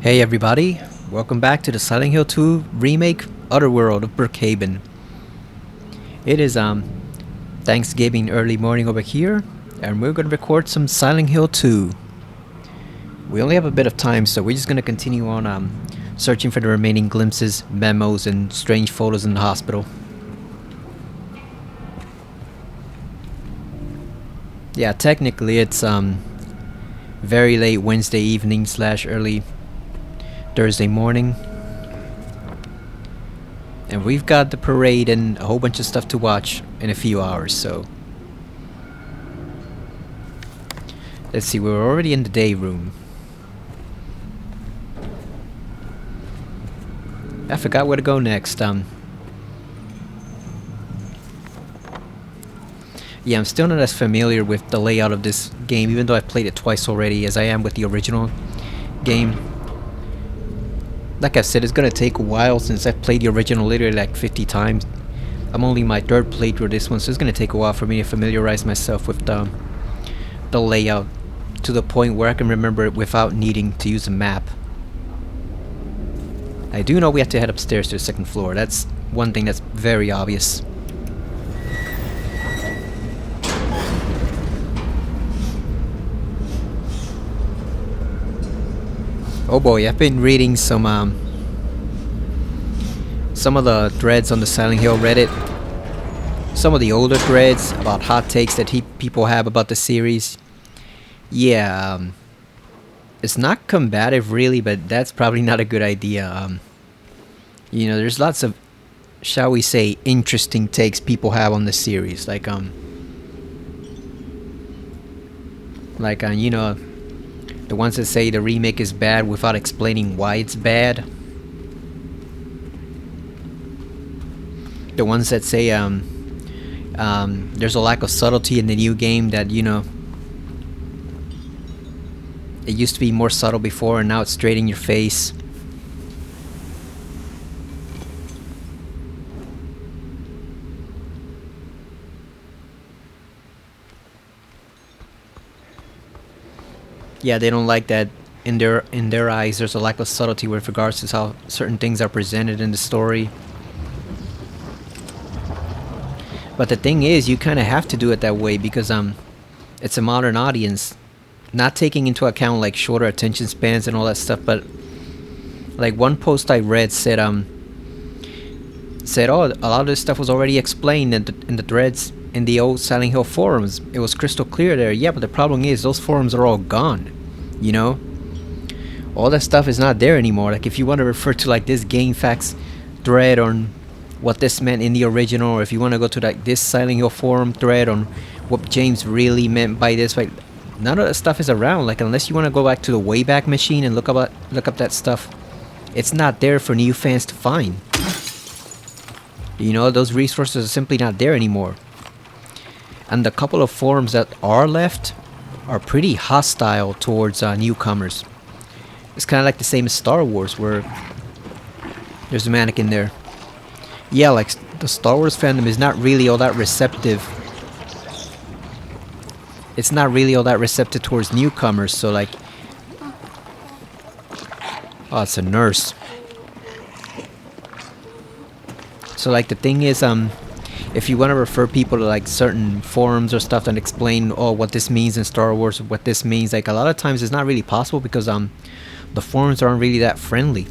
Hey everybody, welcome back to the Silent Hill 2 remake Otherworld of Brookhaven. It is Thanksgiving early morning over here, and we're gonna record some Silent Hill 2. We only have a bit of time, so we're just gonna continue on searching for the remaining glimpses, memos, and strange photos in the hospital. Yeah, technically it's very late Wednesday evening / early Thursday morning. And we've got the parade and a whole bunch of stuff to watch in a few hours, so... Let's see, we're already in the day room. I forgot where to go next. Yeah, I'm still not as familiar with the layout of this game, even though I've played it twice already, as I am with the original game. Like I said, it's gonna take a while since I've played the original literally like 50 times. I'm only my third playthrough of this one, so it's gonna take a while for me to familiarize myself with the layout to the point where I can remember it without needing to use a map. I do know we have to head upstairs to the second floor. That's one thing that's very obvious. Oh boy, I've been reading some of the threads on the Silent Hill Reddit. Some of the older threads about hot takes that people have about the series. Yeah, it's not combative really, but that's probably not a good idea. You know, there's lots of, shall we say, interesting takes people have on the series, like you know, the ones that say the remake is bad without explaining why it's bad. The ones that say there's a lack of subtlety in the new game, that, you know, it used to be more subtle before and now it's straight in your face. Yeah, they don't like that in their eyes there's a lack of subtlety with regards to how certain things are presented in the story. But the thing is, you kind of have to do it that way because it's a modern audience, not taking into account like shorter attention spans and all that stuff. But like one post I read said oh, a lot of this stuff was already explained in the threads in the old Silent Hill forums. It was crystal clear there. Yeah, but the problem is those forums are all gone. You know, all that stuff is not there anymore. Like if you want to refer to like this game facts thread on what this meant in the original, or if you want to go to like this Silent Hill forum thread on what James really meant by this, like none of that stuff is around. Like unless you want to go back to the Wayback Machine and look up that stuff, it's not there for new fans to find. You know, those resources are simply not there anymore. And the couple of forums that are left are pretty hostile towards newcomers. It's kind of like the same as Star Wars, where there's a mannequin there. Yeah, like the Star Wars fandom is not really all that receptive. It's not really all that receptive towards newcomers, so like... Oh, it's a nurse. So like the thing is, if you want to refer people to like certain forums or stuff and explain, oh, what this means in Star Wars, what this means, like a lot of times it's not really possible because the forums aren't really that friendly.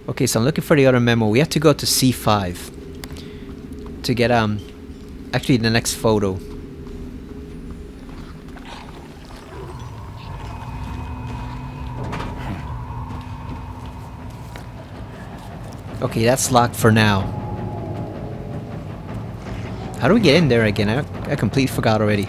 Okay, so I'm looking for the other memo. We have to go to C5 to get actually the next photo. Okay, that's locked for now. How do we get in there again? I completely forgot already.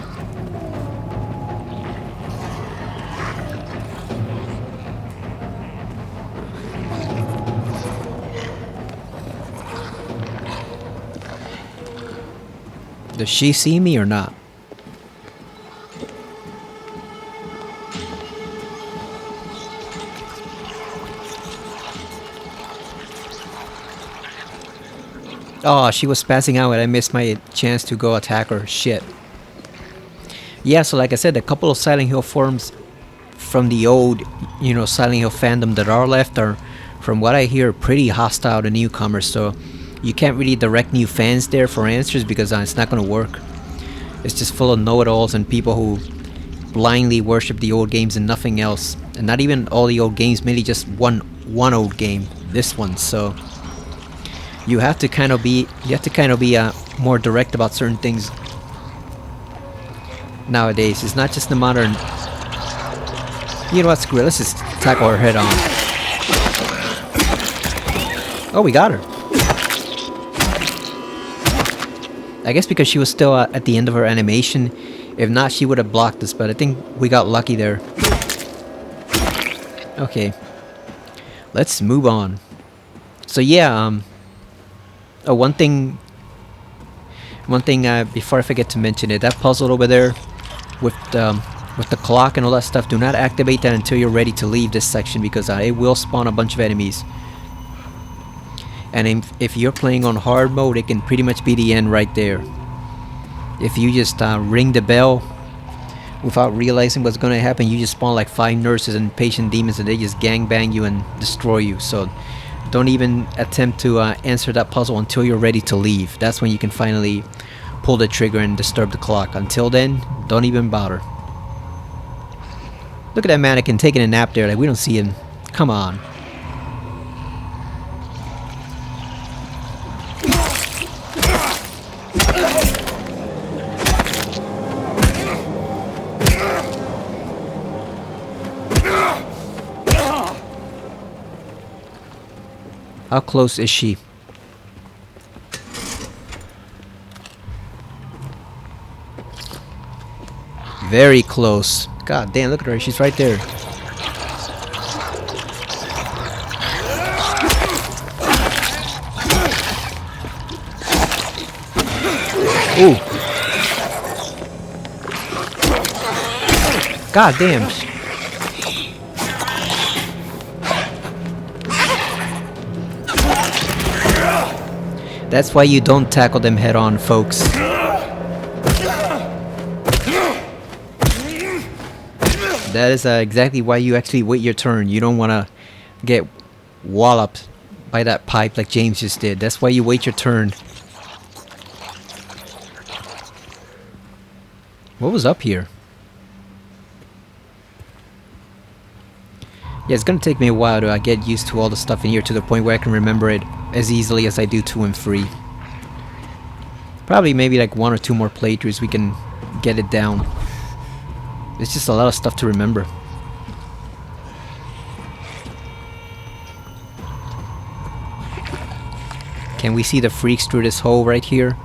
Does she see me or not? Oh, she was passing out and I missed my chance to go attack her. Shit. Yeah, so like I said, a couple of Silent Hill forums from the old, Silent Hill fandom that are left are, from what I hear, pretty hostile to newcomers. So you can't really direct new fans there for answers because it's not going to work. It's just full of know-it-alls and people who blindly worship the old games and nothing else. And not even all the old games, mainly just one old game, this one. So you have to kind of be more direct about certain things nowadays. It's not just the modern. You know what? Screw it. Let's just tackle her head on. Oh, we got her. I guess because she was still at the end of her animation. If not, she would have blocked us. But I think we got lucky there. Okay. Let's move on. So yeah. Oh, one thing. Before I forget to mention it, that puzzle over there with the clock and all that stuff, do not activate that until you're ready to leave this section because it will spawn a bunch of enemies. And if you're playing on hard mode, it can pretty much be the end right there. If you just ring the bell without realizing what's going to happen, you just spawn like 5 nurses and patient demons and they just gangbang you and destroy you. So don't even attempt to answer that puzzle until you're ready to leave. That's when you can finally pull the trigger and disturb the clock. Until then, don't even bother. Look at that mannequin taking a nap there, like we don't see him. Come on. How close is she? Very close. God damn, look at her. She's right there. Ooh. God damn. That's why you don't tackle them head on, folks. That is exactly why you actually wait your turn. You don't want to get walloped by that pipe like James just did. That's why you wait your turn. What was up here? Yeah, it's gonna take me a while to get used to all the stuff in here to the point where I can remember it as easily as I do 2 and 3. Probably maybe like 1 or 2 more playthroughs we can get it down. It's just a lot of stuff to remember. Can we see the freaks through this hole right here?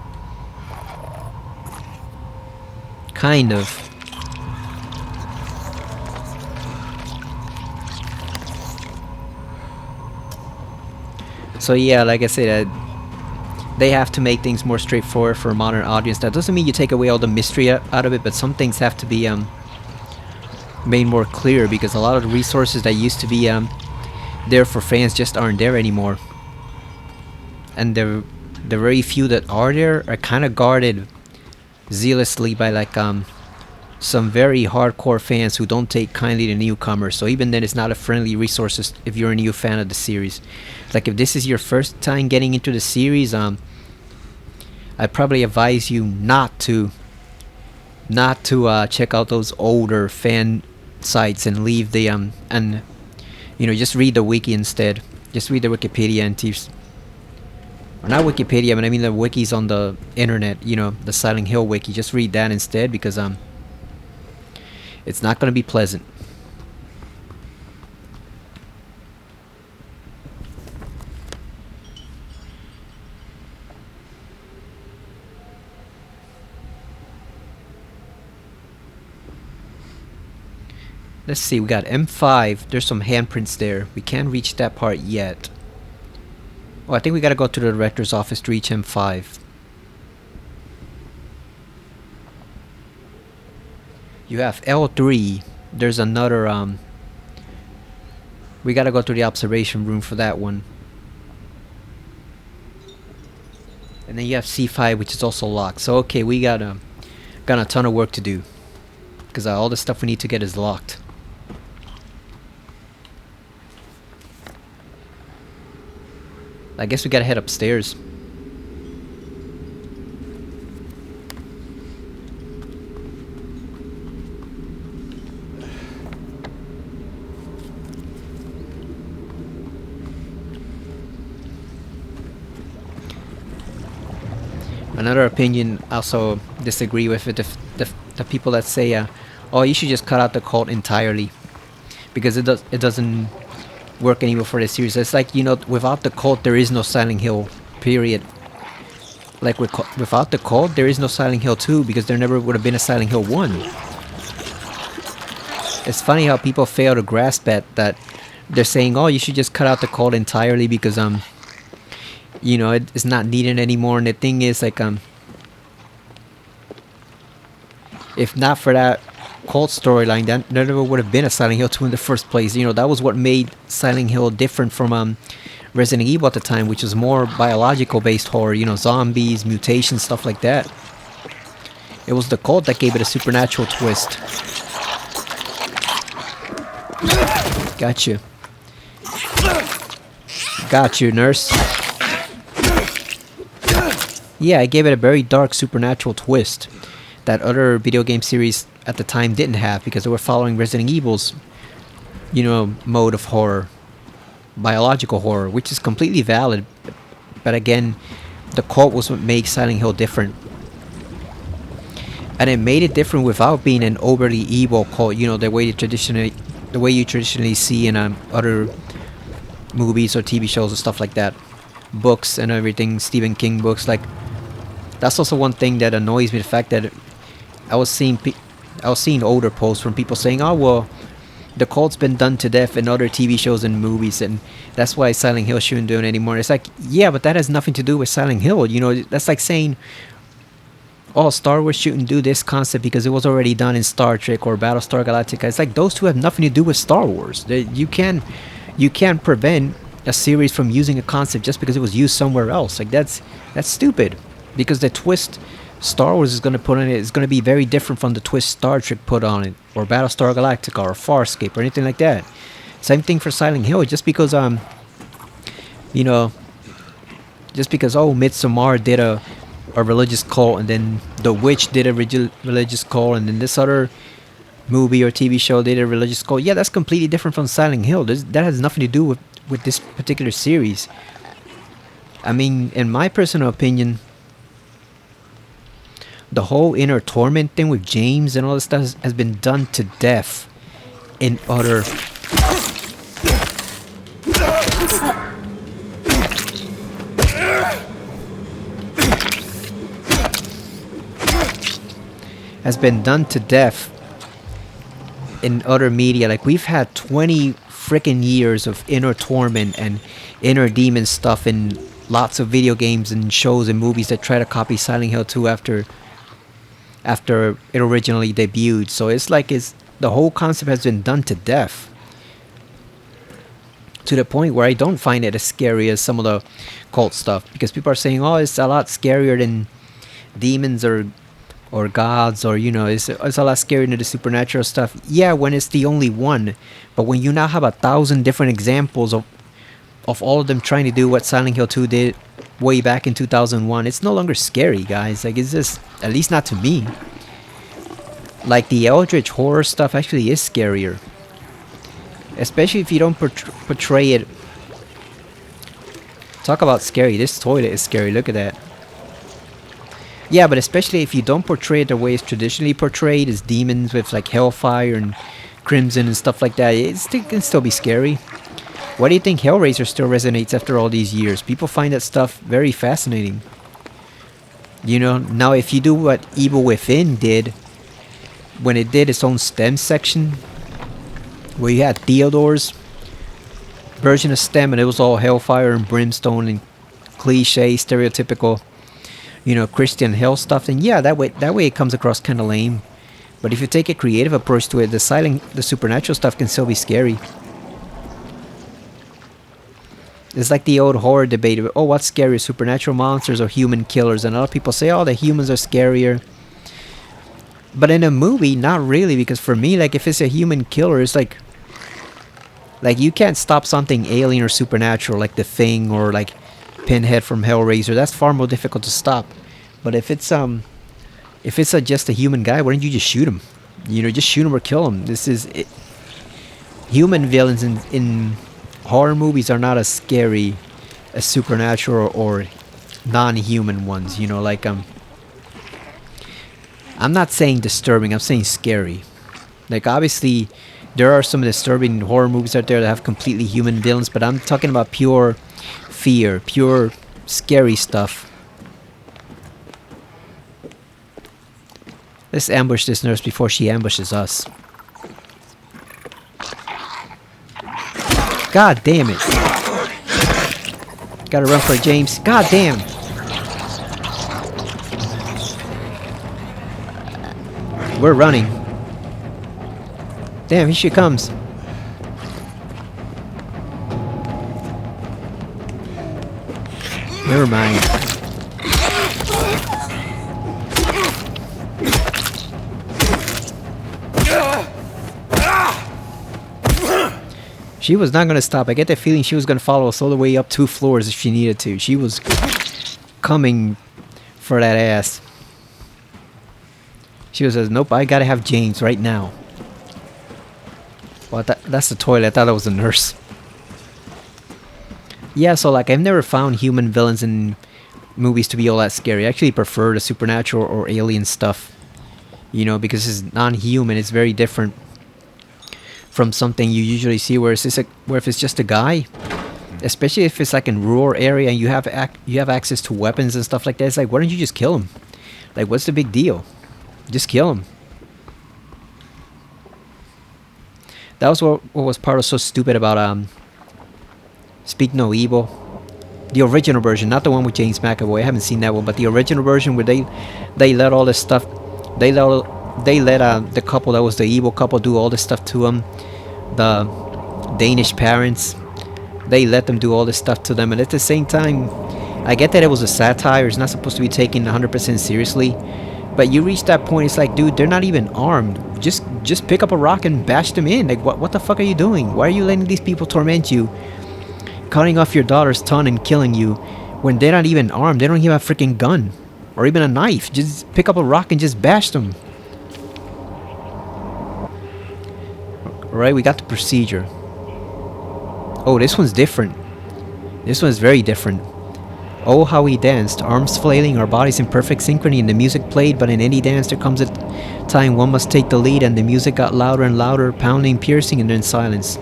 Kind of. So yeah, like I said, they have to make things more straightforward for a modern audience. That doesn't mean you take away all the mystery out of it, but some things have to be made more clear because a lot of the resources that used to be there for fans just aren't there anymore. And the very few that are there are kind of guarded zealously by like some very hardcore fans who don't take kindly to newcomers. So even then, it's not a friendly resource if you're a new fan of the series. Like if this is your first time getting into the series, I'd probably advise you not to check out those older fan sites and leave the and just read the wiki instead. Just read the Wikipedia entries. Or not Wikipedia, but I mean the wikis on the internet, the Silent Hill wiki. Just read that instead because it's not going to be pleasant. Let's see, we got M5. There's some handprints there. We can't reach that part yet. Oh, I think we gotta go to the director's office to reach M5. You have L3. There's another, we gotta go to the observation room for that one. And then you have C5, which is also locked. So okay, we got a ton of work to do, because all the stuff we need to get is locked. I guess we gotta head upstairs. Another opinion I also disagree with it, the people that say, oh, you should just cut out the cult entirely, because it doesn't work anymore for the series. It's like, you know, without the cult there is no Silent Hill, period. Like without the cult there is no Silent Hill 2, because there never would have been a Silent Hill 1. It's funny how people fail to grasp that they're saying, oh, you should just cut out the cult entirely because you know, it's not needed anymore. And the thing is, like, if not for that cult storyline, there never would have been a Silent Hill 2 in the first place. You know, that was what made Silent Hill different from Resident Evil at the time, which was more biological based horror, you know, zombies, mutations, stuff like that. It was the cult that gave it a supernatural twist. Gotcha. Got you, nurse. Yeah, I gave it a very dark supernatural twist that other video game series at the time didn't have, because they were following Resident Evil's, you know, mode of horror, biological horror, which is completely valid. But again, the cult was what made Silent Hill different, and it made it different without being an overly evil cult. You know, the way you traditionally see in other movies or TV shows and stuff like that, books and everything, Stephen King books. Like, that's also one thing that annoys me, the fact that I was seeing older posts from people saying, oh, well, the cult's been done to death in other TV shows and movies, and that's why Silent Hill shouldn't do it anymore. It's like, yeah, but that has nothing to do with Silent Hill. You know, that's like saying, oh, Star Wars shouldn't do this concept because it was already done in Star Trek or Battlestar Galactica. It's like, those two have nothing to do with Star Wars. You can't prevent a series from using a concept just because it was used somewhere else. Like, that's stupid, because the twist Star Wars is going to put on it is going to be very different from the twist Star Trek put on it, or Battlestar Galactica, or Farscape, or anything like that. Same thing for Silent Hill. Just because you know, just because, oh, Midsommar did a religious cult, and then The Witch did a religious cult, and then this other movie or TV show did a religious cult. Yeah, that's completely different from Silent Hill. That has nothing to do with this particular series. I mean, in my personal opinion, the whole inner torment thing with James and all this stuff has been done to death in other... has been done to death in other media. Like, we've had 20 freaking years of inner torment and inner demon stuff in lots of video games and shows and movies that try to copy Silent Hill 2 after it originally debuted. So it's like the whole concept has been done to death, to the point where I don't find it as scary as some of the cult stuff, because people are saying, oh, it's a lot scarier than demons or gods, or, you know, it's a lot scarier than the supernatural stuff. Yeah, when it's the only one, but when you now have 1,000 different examples of all of them trying to do what Silent Hill 2 did way back in 2001, it's no longer scary, guys. Like, it's just, at least not to me. Like, the Eldritch horror stuff actually is scarier, especially if you don't portray it. Talk about scary. This toilet is scary. Look at that. Yeah, but especially if you don't portray it the way it's traditionally portrayed, as demons with like hellfire and crimson and stuff like that, it can still be scary. Why do you think Hellraiser still resonates after all these years? People find that stuff very fascinating. You know, now if you do what Evil Within did, when it did its own STEM section, where you had Theodore's version of STEM, and it was all hellfire and brimstone and cliche, stereotypical, you know, Christian hell stuff, then yeah, that way it comes across kind of lame. But if you take a creative approach to it, the supernatural stuff can still be scary. It's like the old horror debate. Oh, what's scarier, supernatural monsters or human killers? And a lot of people say, oh, the humans are scarier. But in a movie, not really, because for me, like, if it's a human killer, it's like you can't stop something alien or supernatural, like The Thing or like Pinhead from Hellraiser. That's far more difficult to stop. But if it's just a human guy, why don't you just shoot him? You know, just shoot him or kill him. This is it. Human villains in horror movies are not as scary as supernatural or non-human ones. You know, like I'm not saying disturbing, I'm saying scary. Like, obviously, there are some disturbing horror movies out there that have completely human villains, but I'm talking about pure fear, pure scary stuff. Let's ambush this nurse before she ambushes us. God damn it. Gotta run for James. God damn. We're running. Damn, here she comes. Never mind. She was not gonna stop. I get the feeling she was gonna follow us all the way up 2 floors if she needed to. She was coming for that ass. She was says, nope, I gotta have James right now. Well, that's the toilet. I thought that was a nurse. Yeah, so like I've never found human villains in movies to be all that scary. I actually prefer the supernatural or alien stuff. You know, because it's non-human. It's very different from something you usually see where if it's just a guy. Especially if it's like in rural area and you have access to weapons and stuff like that. It's like, why don't you just kill him? Like, what's the big deal? Just kill him. That was what was part of so stupid about Speak No Evil. The original version, not the one with James McAvoy. I haven't seen that one, but the original version where they let all this stuff. They let the couple that was the evil couple do all this stuff to him. The Danish parents. They let them do all this stuff to them, and at the same time, I get that it was a satire. It's not supposed to be taken 100% seriously. But you reach that point, it's like, dude, they're not even armed. Just pick up a rock and bash them in. Like, what the fuck are you doing? Why are you letting these people torment you? Cutting off your daughter's tongue and killing you when they're not even armed. They don't even have a freaking gun. Or even a knife. Just pick up a rock and just bash them. Alright, we got the procedure. Oh, this one's different. This one's very different. Oh, how we danced, arms flailing, our bodies in perfect synchrony, and the music played, but in any dance there comes a time one must take the lead, and the music got louder and louder, pounding, piercing, and then silence.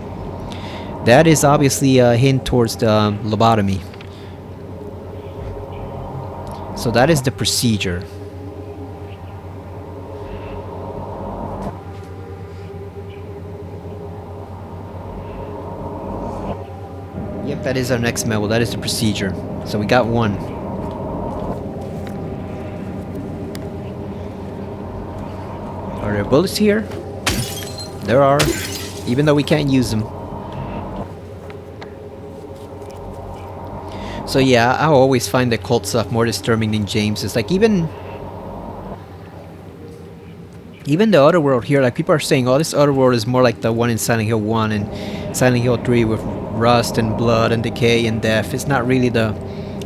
That is obviously a hint towards the lobotomy. So that is the procedure. Yep, that is our next memo. That is the procedure. So we got one. Are there bullets here? There are. Even though we can't use them. So yeah, I always find the cult stuff more disturbing than James. It's like even the other world here, like people are saying, oh, this other world is more like the one in Silent Hill 1 and Silent Hill 3 with rust and blood and decay and death. It's not really the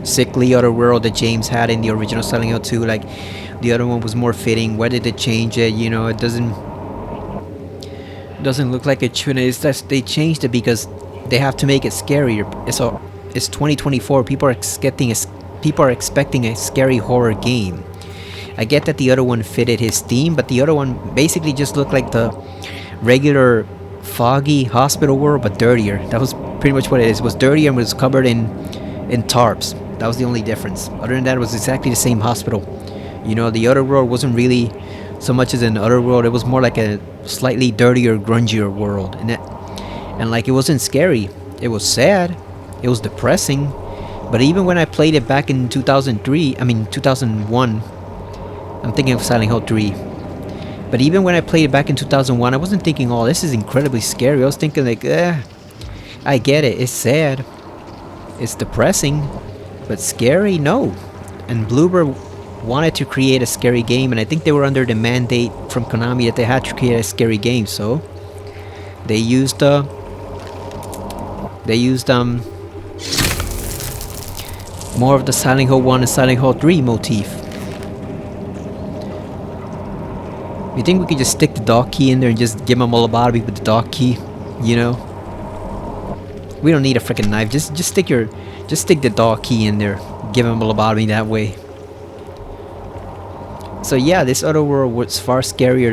sickly other world that James had in the original Silent Hill 2. Like the other one was more fitting. Why did they change it? You know, it doesn't look like it should. It's just they changed it because they have to make it scarier. It's 2024. People are expecting a scary horror game. I get that the other one fitted his theme, but the other one basically just looked like the regular foggy hospital world, but dirtier. That was pretty much what it is. It was dirty and was covered in tarps. That was the only difference. Other than that, it was exactly the same hospital. You know, the other world wasn't really so much as an other world. It was more like a slightly dirtier, grungier world. And like it wasn't scary. It was sad. It was depressing. But even when I played it back in 2001, I'm thinking of Silent Hill 3. But even when I played it back in 2001, I wasn't thinking, oh, this is incredibly scary. I was thinking like, I get it. It's sad. It's depressing, but scary, no. And Bloober wanted to create a scary game, and I think they were under the mandate from Konami that they had to create a scary game, so they used more of the Silent Hill 1 and Silent Hill 3 motif. You think we could just stick the dog key in there and just give them a lobotomy with the dog key? You know? We don't need a freaking knife. Just stick the dog key in there. Give them a lobotomy that way. So yeah, this other world was far scarier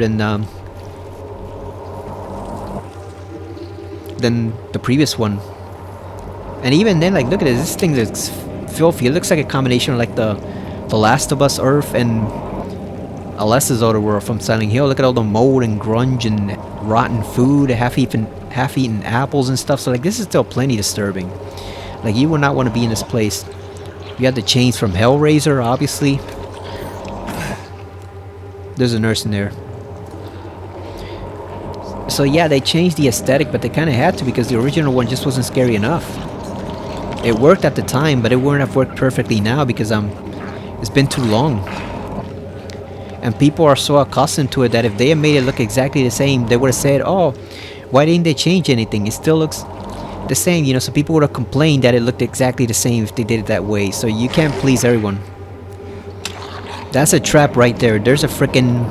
than the previous one. And even then, like, look at this thing that's filthy. It looks like a combination of like the Last of Us Earth and Alessa's other world from Silent Hill. Look at all the mold and grunge and rotten food, half-eaten apples and stuff. So like, this is still plenty disturbing. Like, you would not want to be in this place. You had the chains from Hellraiser, obviously. There's a nurse in there. So yeah, they changed the aesthetic, but they kind of had to because the original one just wasn't scary enough. It worked at the time, but it wouldn't have worked perfectly now because it's been too long. And people are so accustomed to it that if they had made it look exactly the same, they would have said, oh, why didn't they change anything? It still looks the same, you know, so people would have complained that it looked exactly the same if they did it that way. So you can't please everyone. That's a trap right there. There's a freaking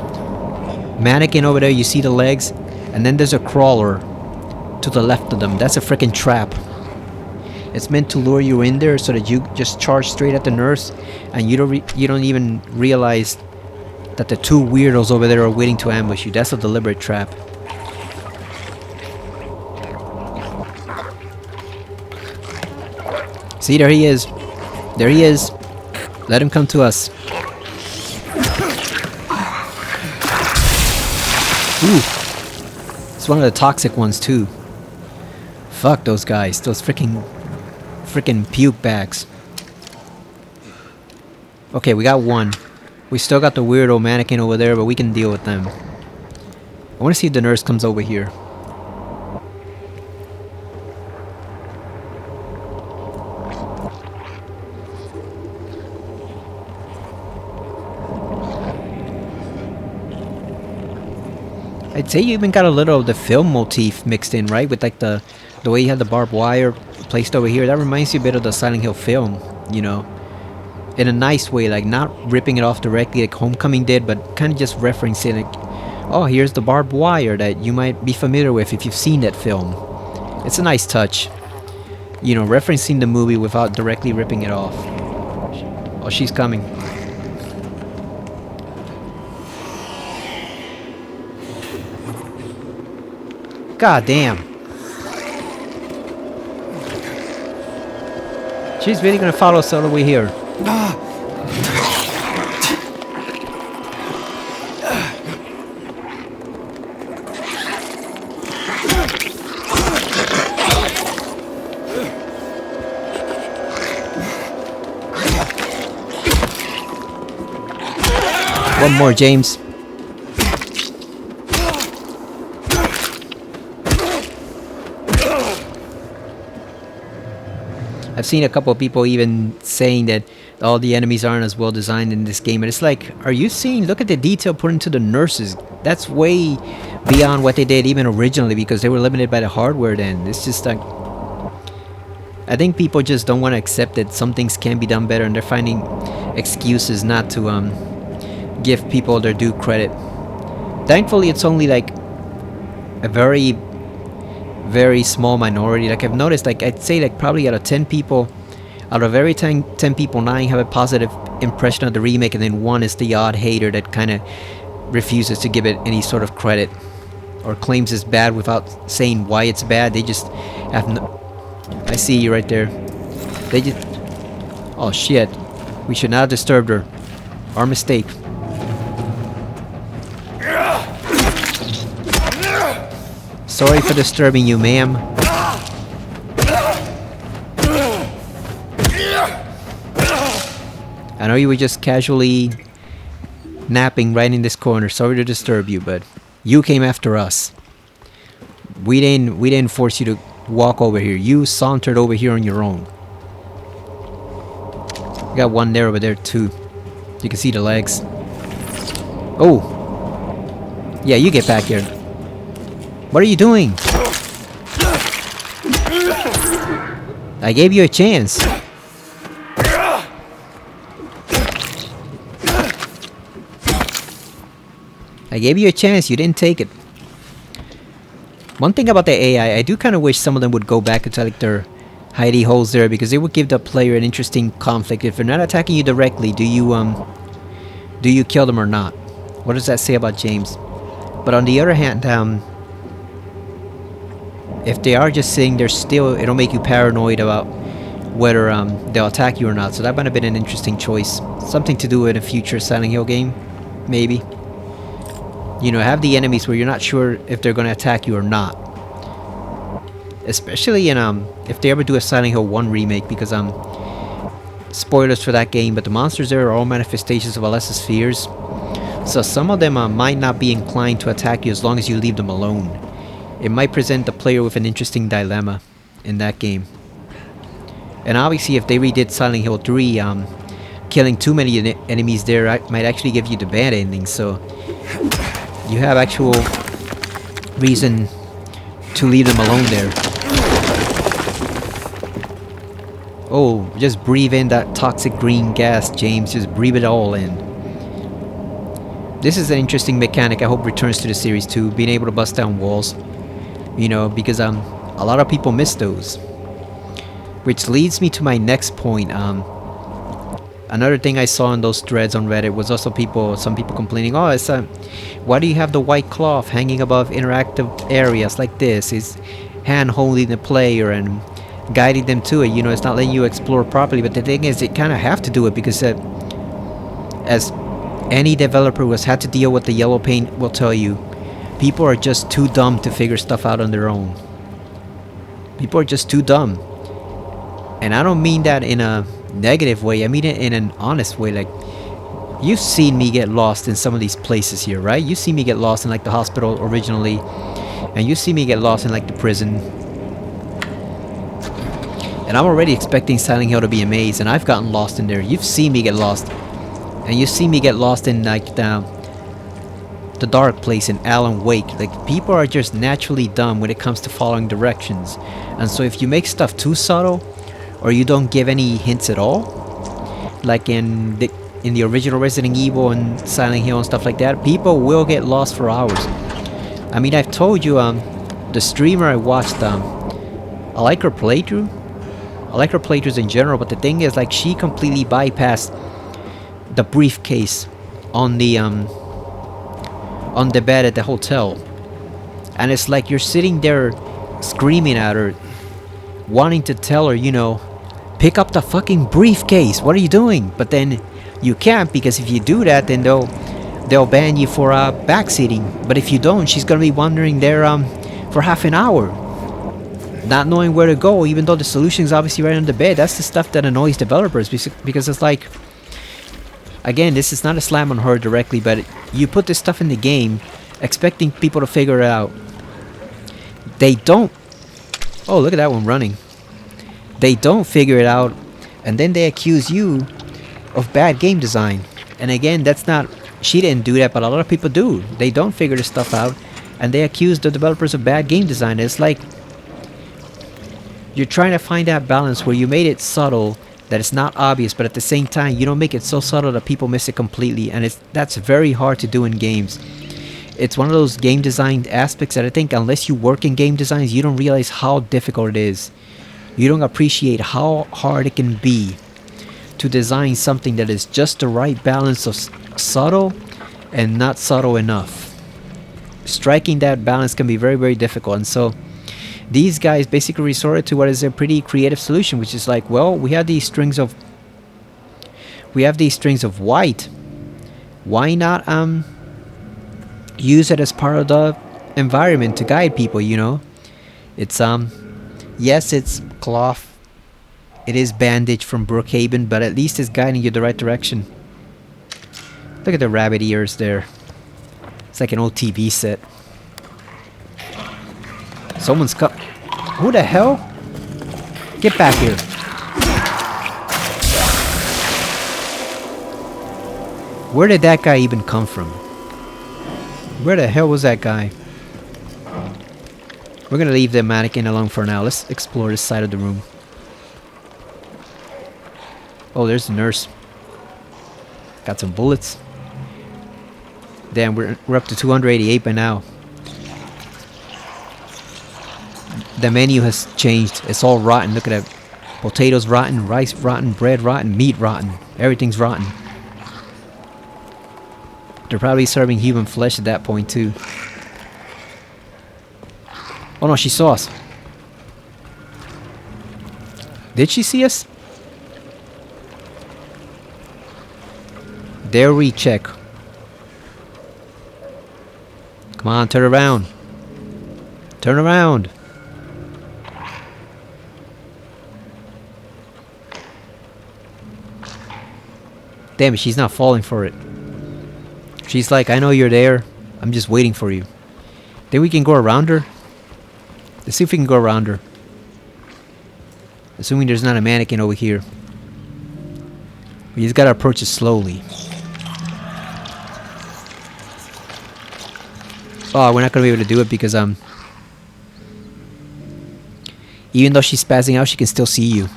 mannequin over there. You see the legs? And then there's a crawler to the left of them. That's a freaking trap. It's meant to lure you in there so that you just charge straight at the nurse and you don't even realize that the two weirdos over there are waiting to ambush you. That's a deliberate trap. See, there he is. There he is. Let him come to us. Ooh. It's one of the toxic ones too. Fuck those guys. Those freaking puke bags. Okay, we got one. We still got the weirdo mannequin over there, but we can deal with them. I want to see if the nurse comes over here. I'd say you even got a little of the film motif mixed in, right? With like the way you had the barbed wire placed over here. That reminds you a bit of the Silent Hill film, you know? In a nice way, like not ripping it off directly like Homecoming did, but kind of just referencing like, oh, here's the barbed wire that you might be familiar with if you've seen that film. It's a nice touch. You know, referencing the movie without directly ripping it off. Oh, she's coming. God damn. She's really gonna follow us all the way here. One more, James. I've seen a couple of people even saying that all the enemies aren't as well designed in this game, and it's like, are you seeing? Look at the detail put into the nurses. That's way beyond what they did even originally because they were limited by the hardware then. It's just like, I think people just don't want to accept that some things can be done better, and they're finding excuses not to give people their due credit. Thankfully, it's only like a very small minority. Like I've noticed, like I'd say like probably out of 10 people, out of every 10 people, 9 have a positive impression of the remake, and then 1 is the odd hater that kind of refuses to give it any sort of credit or claims it's bad without saying why it's bad. They just have no... I see you right there. They just... Oh shit. We should not have disturbed her. Our mistake. Sorry for disturbing you, ma'am. I know you were just casually napping right in this corner. Sorry to disturb you, but you came after us. We didn't force you to walk over here. You sauntered over here on your own. Got one there over there too. You can see the legs. Oh! Yeah, you get back here. What are you doing? I gave you a chance. I gave you a chance, you didn't take it. One thing about the AI, I do kind of wish some of them would go back into like their hidey holes there, because it would give the player an interesting conflict. If they're not attacking you directly, do you kill them or not? What does that say about James? But on the other hand, if they are just sitting there still, it'll make you paranoid about whether they'll attack you or not. So that might have been an interesting choice. Something to do in a future Silent Hill game, maybe. You know, have the enemies where you're not sure if they're going to attack you or not. Especially in if they ever do a Silent Hill 1 remake, because spoilers for that game, but the monsters there are all manifestations of Alessa's fears. So some of them might not be inclined to attack you as long as you leave them alone. It might present the player with an interesting dilemma in that game. And obviously if they redid Silent Hill 3, killing too many enemies there might actually give you the bad ending, so you have actual reason to leave them alone there. Oh, just breathe in that toxic green gas, James. Just breathe it all in. This is an interesting mechanic I hope returns to the series too, being able to bust down walls. You know, because a lot of people miss those. Which leads me to my next point. Another thing I saw in those threads on Reddit was also some people complaining, oh, it's why do you have the white cloth hanging above interactive areas like this? It's hand holding the player and guiding them to it. You know, it's not letting you explore properly. But the thing is, they kind of have to do it because as any developer who has had to deal with the yellow paint will tell you, people are just too dumb to figure stuff out on their own. People are just too dumb. And I don't mean that in a negative way, I mean it in an honest way. Like, you've seen me get lost in some of these places here, right? You see me get lost in like the hospital originally, and you see me get lost in like the prison. And I'm already expecting Silent Hill to be a maze, and I've gotten lost in there. You've seen me get lost, and you see me get lost in like the dark place in Alan Wake. Like, people are just naturally dumb when it comes to following directions, and so if you make stuff too subtle, or you don't give any hints at all, like in the original Resident Evil and Silent Hill and stuff like that, people will get lost for hours. I mean, I've told you, the streamer I watched, I like her playthrough. I like her playthroughs in general, but the thing is, like, she completely bypassed the briefcase on the bed at the hotel, and it's like you're sitting there screaming at her, wanting to tell her, you know, pick up the fucking briefcase, what are you doing? But then you can't, because if you do that, then they'll ban you for backseating. But if you don't, she's gonna be wandering there for half an hour, not knowing where to go, even though the solution is obviously right on the bed. That's the stuff that annoys developers, because it's like, again, this is not a slam on her directly, but you put this stuff in the game expecting people to figure it out. They don't. Oh, look at that one running. They don't figure it out, and then they accuse you of bad game design. And again, that's not, she didn't do that, but a lot of people do. They don't figure this stuff out, and they accuse the developers of bad game design. It's like you're trying to find that balance where you made it subtle, that it's not obvious, but at the same time you don't make it so subtle that people miss it completely, and that's very hard to do in games. It's one of those game design aspects that I think unless you work in game designs, you don't realize how difficult it is. You don't appreciate how hard it can be to design something that is just the right balance of subtle and not subtle enough. Striking that balance can be very, very difficult, and so these guys basically resorted to what is a pretty creative solution, which is like, well, we have these strings of white. Why not use it as part of the environment to guide people, you know? It's yes, it's cloth. It is bandage from Brookhaven, but at least it's guiding you the right direction. Look at the rabbit ears there. It's like an old TV set. Someone's cut. Who the hell? Get back here. Where did that guy even come from? Where the hell was that guy? We're gonna leave the mannequin alone for now. Let's explore this side of the room. Oh, there's the nurse. Got some bullets. Damn, we're up to 288 by now. The menu has changed. It's all rotten. Look at that. Potatoes rotten, rice rotten, bread rotten, meat rotten. Everything's rotten. They're probably serving human flesh at that point too. Oh no, she saw us. Did she see us? Dare we check? Come on, turn around. Turn around. Damn it, she's not falling for it. She's like, I know you're there. I'm just waiting for you. Then we can go around her. Let's see if we can go around her. Assuming there's not a mannequin over here. We just gotta approach it slowly. Oh, we're not gonna be able to do it because even though she's spazzing out, she can still see you.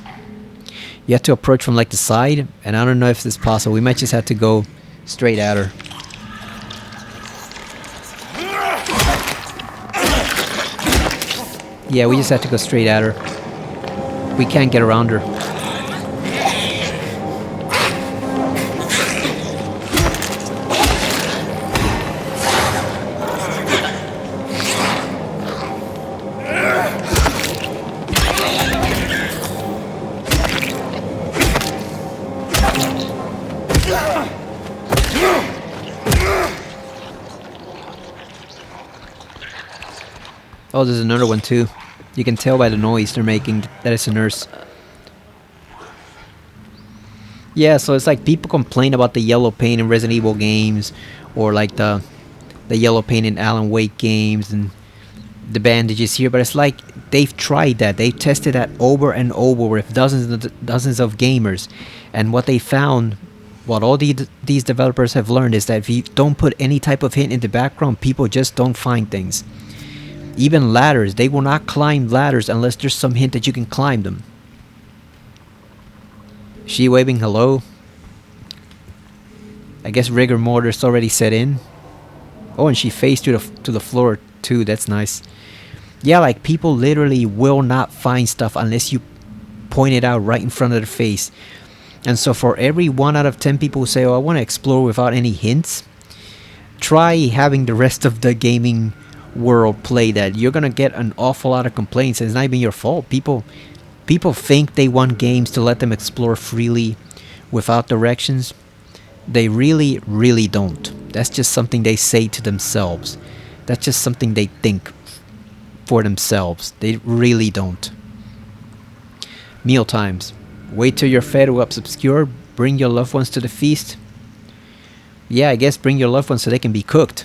You have to approach from like the side, and I don't know if this is possible. We might just have to go straight at her. Yeah, we just have to go straight at her. We can't get around her. Oh, there's another one too. You can tell by the noise they're making that it's a nurse. Yeah, so it's like people complain about the yellow paint in Resident Evil games, or like the yellow paint in Alan Wake games, and the bandages here. But it's like they've tried that. They've tested that over and over with dozens of gamers, and what they found, what all these developers have learned, is that if you don't put any type of hint in the background, people just don't find things. Even ladders, they will not climb ladders unless there's some hint that you can climb them. She waving hello. I guess rigor mortis already set in. Oh, and she faced to the floor too. That's nice. Yeah, like people literally will not find stuff unless you point it out right in front of their face. And so for every 1 out of 10 people who say, oh, I want to explore without any hints, try having the rest of the gaming world play that. You're gonna get an awful lot of complaints, and it's not even your fault. People think they want games to let them explore freely without directions. They really don't. That's just something they say to themselves. That's just something they think for themselves. They really don't. Meal times. Wait till you're fed what's obscure. Bring your loved ones to the feast. Yeah, I guess bring your loved ones so they can be cooked.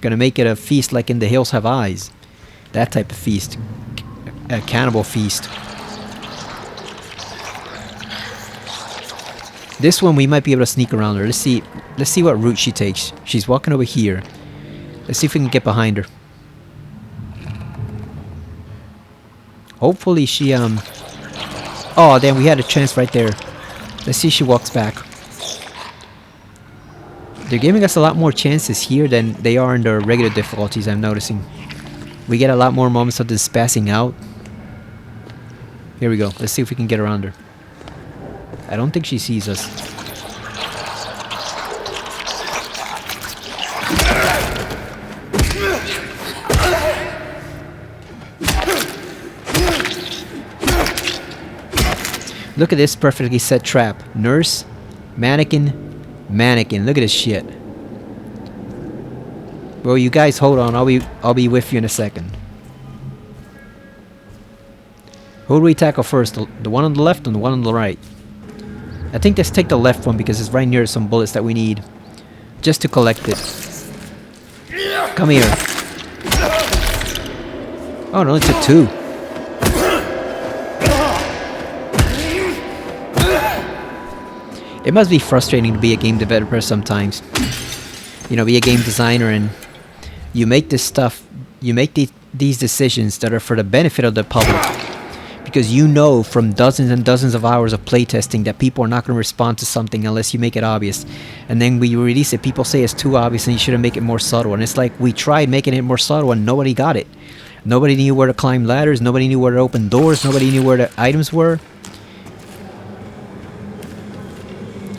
Gonna make it a feast like in The Hills Have Eyes. That type of feast. A cannibal feast. This one we might be able to sneak around her. Let's see what route she takes. She's walking over here. Let's see if we can get behind her. Hopefully she oh damn, we had a chance right there. Let's see if she walks back. They're giving us a lot more chances here than they are in the regular difficulties, I'm noticing. We get a lot more moments of this spazzing out. Here we go. Let's see if we can get around her. I don't think she sees us. Look at this perfectly set trap. Nurse, mannequin, mannequin. Look at this shit. Well, you guys hold on. I'll be with you in a second. Who do we tackle first? The one on the left or the one on the right? I think let's take the left one because it's right near some bullets that we need just to collect it. Come here. Oh, no, it's a 2. It must be frustrating to be a game developer sometimes. You know, be a game designer and you make this stuff, you make these decisions that are for the benefit of the public. Because you know from dozens and dozens of hours of playtesting that people are not going to respond to something unless you make it obvious. And then when you release it, people say it's too obvious and you should make it more subtle. And it's like, we tried making it more subtle and nobody got it. Nobody knew where to climb ladders, nobody knew where to open doors, nobody knew where the items were.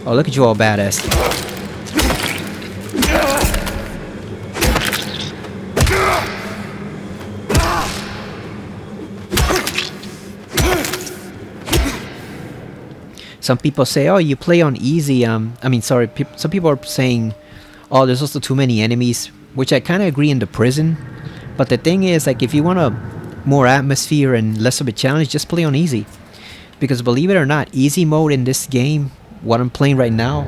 Oh, look at you all badass. Some people say, oh, you play on easy. Some people are saying, oh, there's also too many enemies, which I kind of agree in the prison. But the thing is, like, if you want a more atmosphere and less of a challenge, just play on easy. Because believe it or not, easy mode in this game, what I'm playing right now,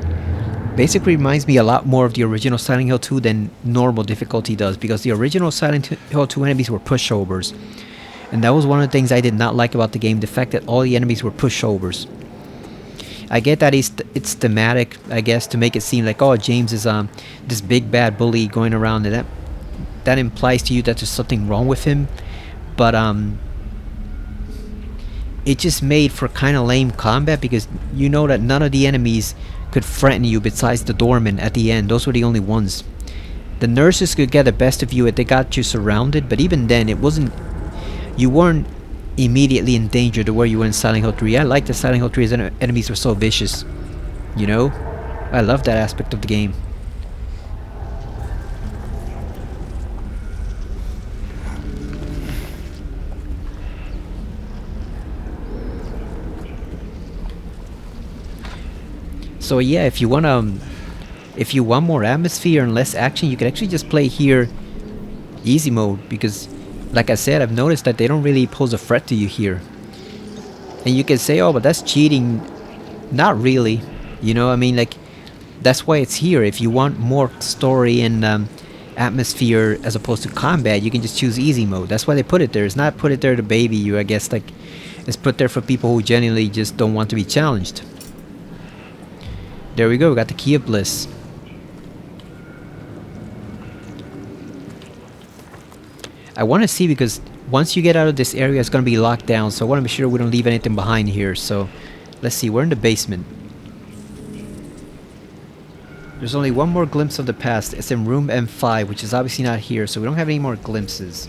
basically reminds me a lot more of the original Silent Hill 2 than normal difficulty does. Because the original Silent Hill 2 enemies were pushovers. And that was one of the things I did not like about the game, the fact that all the enemies were pushovers. I get that it's thematic, I guess, to make it seem like, oh, James is this big bad bully going around, and that implies to you that there's something wrong with him. But it just made for kind of lame combat, because you know that none of the enemies could threaten you besides the doorman at the end. Those were the only ones. The nurses could get the best of you if they got you surrounded, but even then, you weren't immediately in danger to where you were in Silent Hill 3. I like the Silent Hill 3's enemies were so vicious. You know? I love that aspect of the game. So yeah, if you want more atmosphere and less action, you can actually just play here easy mode, because like I said, I've noticed that they don't really pose a threat to you here. And you can say, oh, but that's cheating. Not really. You know, I mean, like, that's why it's here. If you want more story and atmosphere as opposed to combat, you can just choose easy mode. That's why they put it there. It's not put it there to baby you, I guess. Like, it's put there for people who genuinely just don't want to be challenged. There we go. We got the Key of Bliss. I want to see, because once you get out of this area, it's going to be locked down. So I want to be sure we don't leave anything behind here. So let's see. We're in the basement. There's only one more glimpse of the past. It's in room M5, which is obviously not here. So we don't have any more glimpses.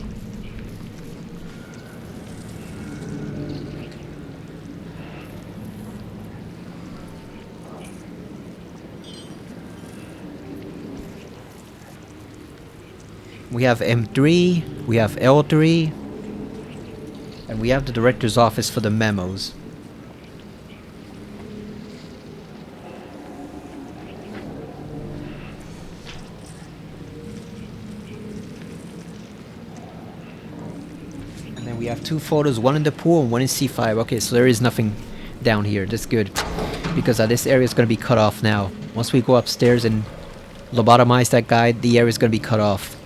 We have M3, we have L3, and we have the director's office for the memos. And then we have two photos, one in the pool and one in C5. Okay, so there is nothing down here. That's good, because this area is going to be cut off now. Once we go upstairs and lobotomize that guy, the area is going to be cut off.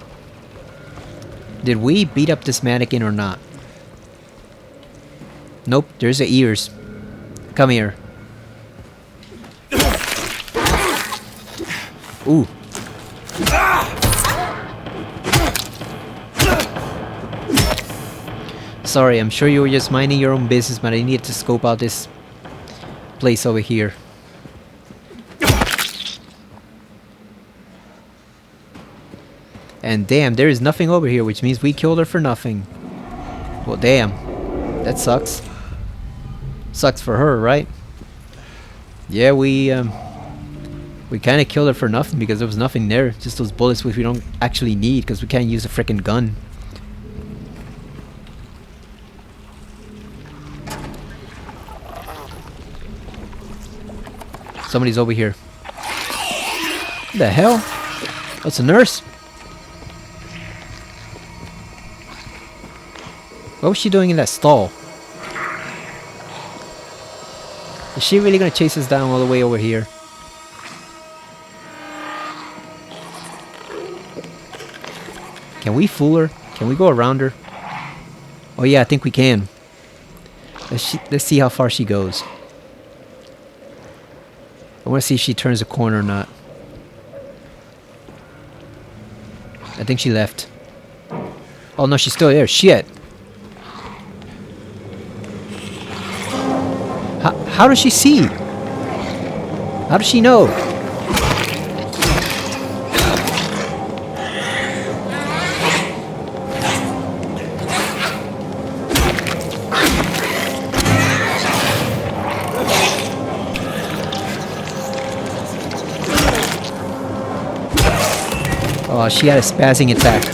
Did we beat up this mannequin or not? Nope, there's the ears. Come here. Ooh. Sorry, I'm sure you were just minding your own business, but I needed to scope out this place over here. And damn, there is nothing over here, which means we killed her for nothing. Well, damn. That sucks. Sucks for her, right? Yeah, we kind of killed her for nothing, because there was nothing there. Just those bullets which we don't actually need, because we can't use a frickin' gun. Somebody's over here. What the hell? That's a nurse? What was she doing in that stall? Is she really gonna chase us down all the way over here? Can we fool her? Can we go around her? Oh yeah, I think we can. Let's see how far she goes. I want to see if she turns the corner or not. I think she left. Oh no, she's still there. Shit. How does she see? How does she know? Oh, she had a spazzing attack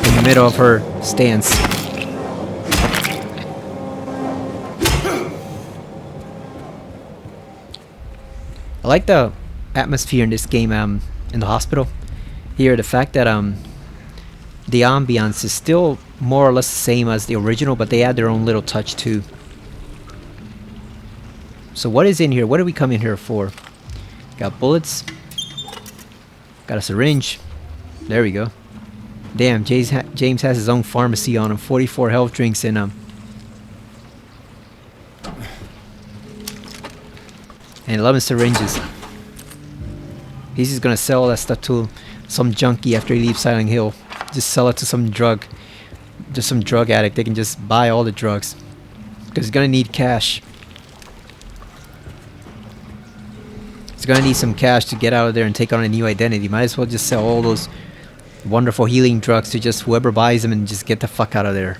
in the middle of her stance. I like the atmosphere in this game, in the hospital. Here, the fact that the ambiance is still more or less the same as the original, but they add their own little touch too. So what is in here? What did we come in here for? Got bullets. Got a syringe. There we go. Damn, James has his own pharmacy on him. 44 health drinks in him. And 11 syringes. He's just gonna sell all that stuff to some junkie after he leaves Silent Hill. Just sell it to some drug. Just some drug addict. They can just buy all the drugs. Because he's gonna need cash. He's gonna need some cash to get out of there and take on a new identity. Might as well just sell all those wonderful healing drugs to just whoever buys them and just get the fuck out of there.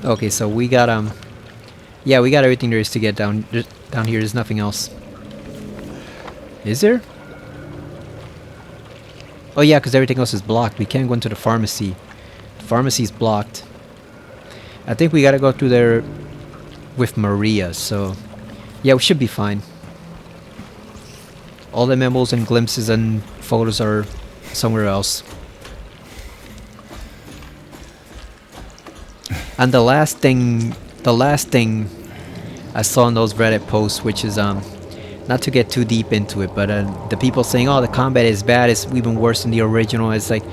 Okay, so we got yeah, we got everything there is to get down here. There's nothing else. Is there? Oh yeah, because everything else is blocked. We can't go into the pharmacy. The pharmacy's blocked. I think we gotta go through there with Maria, so yeah, we should be fine. All the memos and glimpses and photos are somewhere else. And the last thing I saw in those Reddit posts, which is not to get too deep into it, but the people saying, oh, the combat is bad, it's even worse than the original. It's like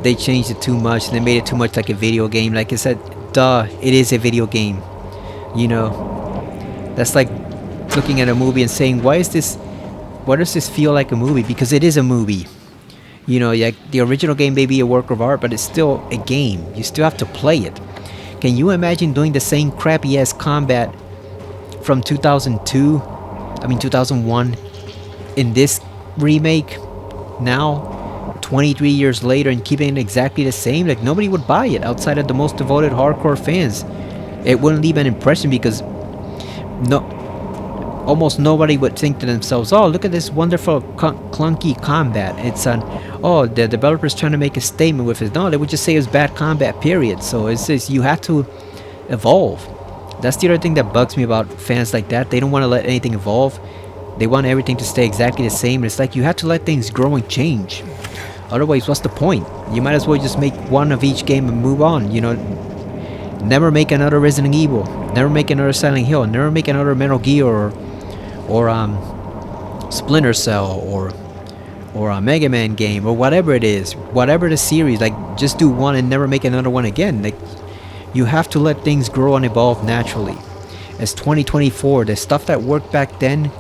they changed it too much and they made it too much like a video game. Like I said, duh, it is a video game. You know, that's like looking at a movie and saying, why does this feel like a movie? Because it is a movie. You know, like the original game may be a work of art, but it's still a game. You still have to play it. Can you imagine doing the same crappy ass combat from 2002? I mean 2001 in this remake now 23 years later and keeping it exactly the same? Like, nobody would buy it outside of the most devoted hardcore fans. It wouldn't leave an impression because almost nobody would think to themselves, oh, look at this wonderful clunky combat. It's oh, the developer's trying to make a statement with it. No, they would just say it was bad combat, period. So it's just, you have to evolve. That's the other thing that bugs me about fans like that. They don't want to let anything evolve. They want everything to stay exactly the same. It's like you have to let things grow and change. Otherwise, what's the point? You might as well just make one of each game and move on. You know, never make another Resident Evil. Never make another Silent Hill. Never make another Metal Gear or Splinter Cell or a Mega Man game or whatever it is. Whatever the series, like, just do one and never make another one again. Like, you have to let things grow and evolve naturally. It's 2024. The stuff that worked back then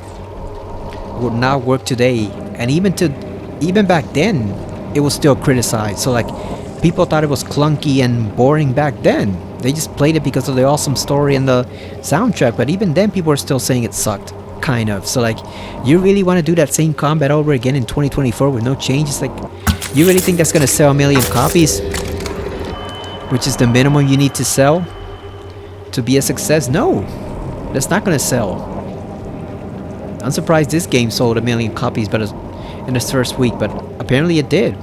would not work today, and even back then, it was still criticized. So like, people thought it was clunky and boring back then. They just played it because of the awesome story and the soundtrack. But even then, people were still saying it sucked, kind of. So like, you really want to do that same combat over again in 2024 with no changes? Like, you really think that's gonna sell 1 million copies? Which is the minimum you need to sell to be a success? No, that's not gonna sell. I'm surprised this game sold 1 million copies but in its first week, but apparently it did.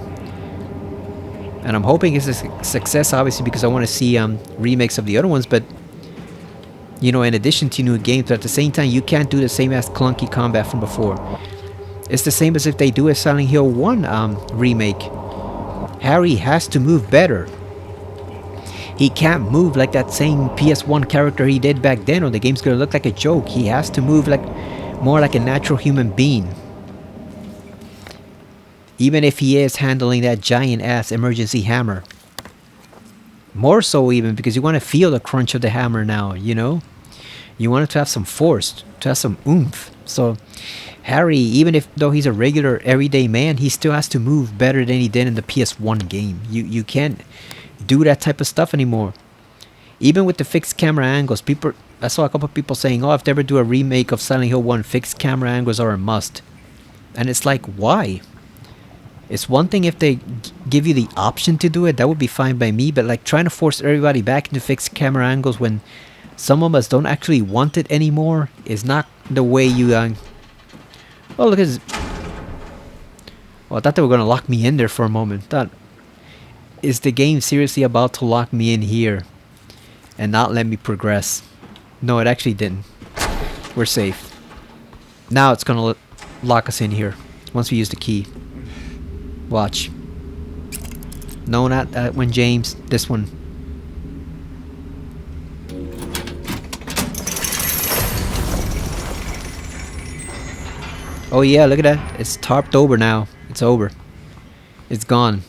And I'm hoping it's a success, obviously, because I want to see remakes of the other ones. But you know, in addition to new games, but at the same time, you can't do the same as clunky combat from before. It's the same as if they do a Silent Hill 1 remake. Harry has to move better. He can't move like that same PS1 character he did back then, or the game's gonna look like a joke. He has to move like more like a natural human being. Even if he is handling that giant ass emergency hammer. More so even, because you want to feel the crunch of the hammer now, you know? You want it to have some force, to have some oomph. So Harry, even if though he's a regular everyday man, he still has to move better than he did in the PS1 game. You can't do that type of stuff anymore. Even with the fixed camera angles, people, I saw a couple of people saying, "Oh, if they ever do a remake of Silent Hill 1, fixed camera angles are a must." And it's like, why? It's one thing if they give you the option to do it, that would be fine by me. But like trying to force everybody back into fixed camera angles when some of us don't actually want it anymore is not the way you. Oh, look at this. Oh, I thought they were gonna lock me in there for a moment. Thought, is the game seriously about to lock me in here and not let me progress? No, it actually didn't. We're safe. Now it's gonna lock us in here once we use the key. Watch. No, not that one, James. This one. Oh yeah, look at that. It's tarped over now. It's over. It's gone.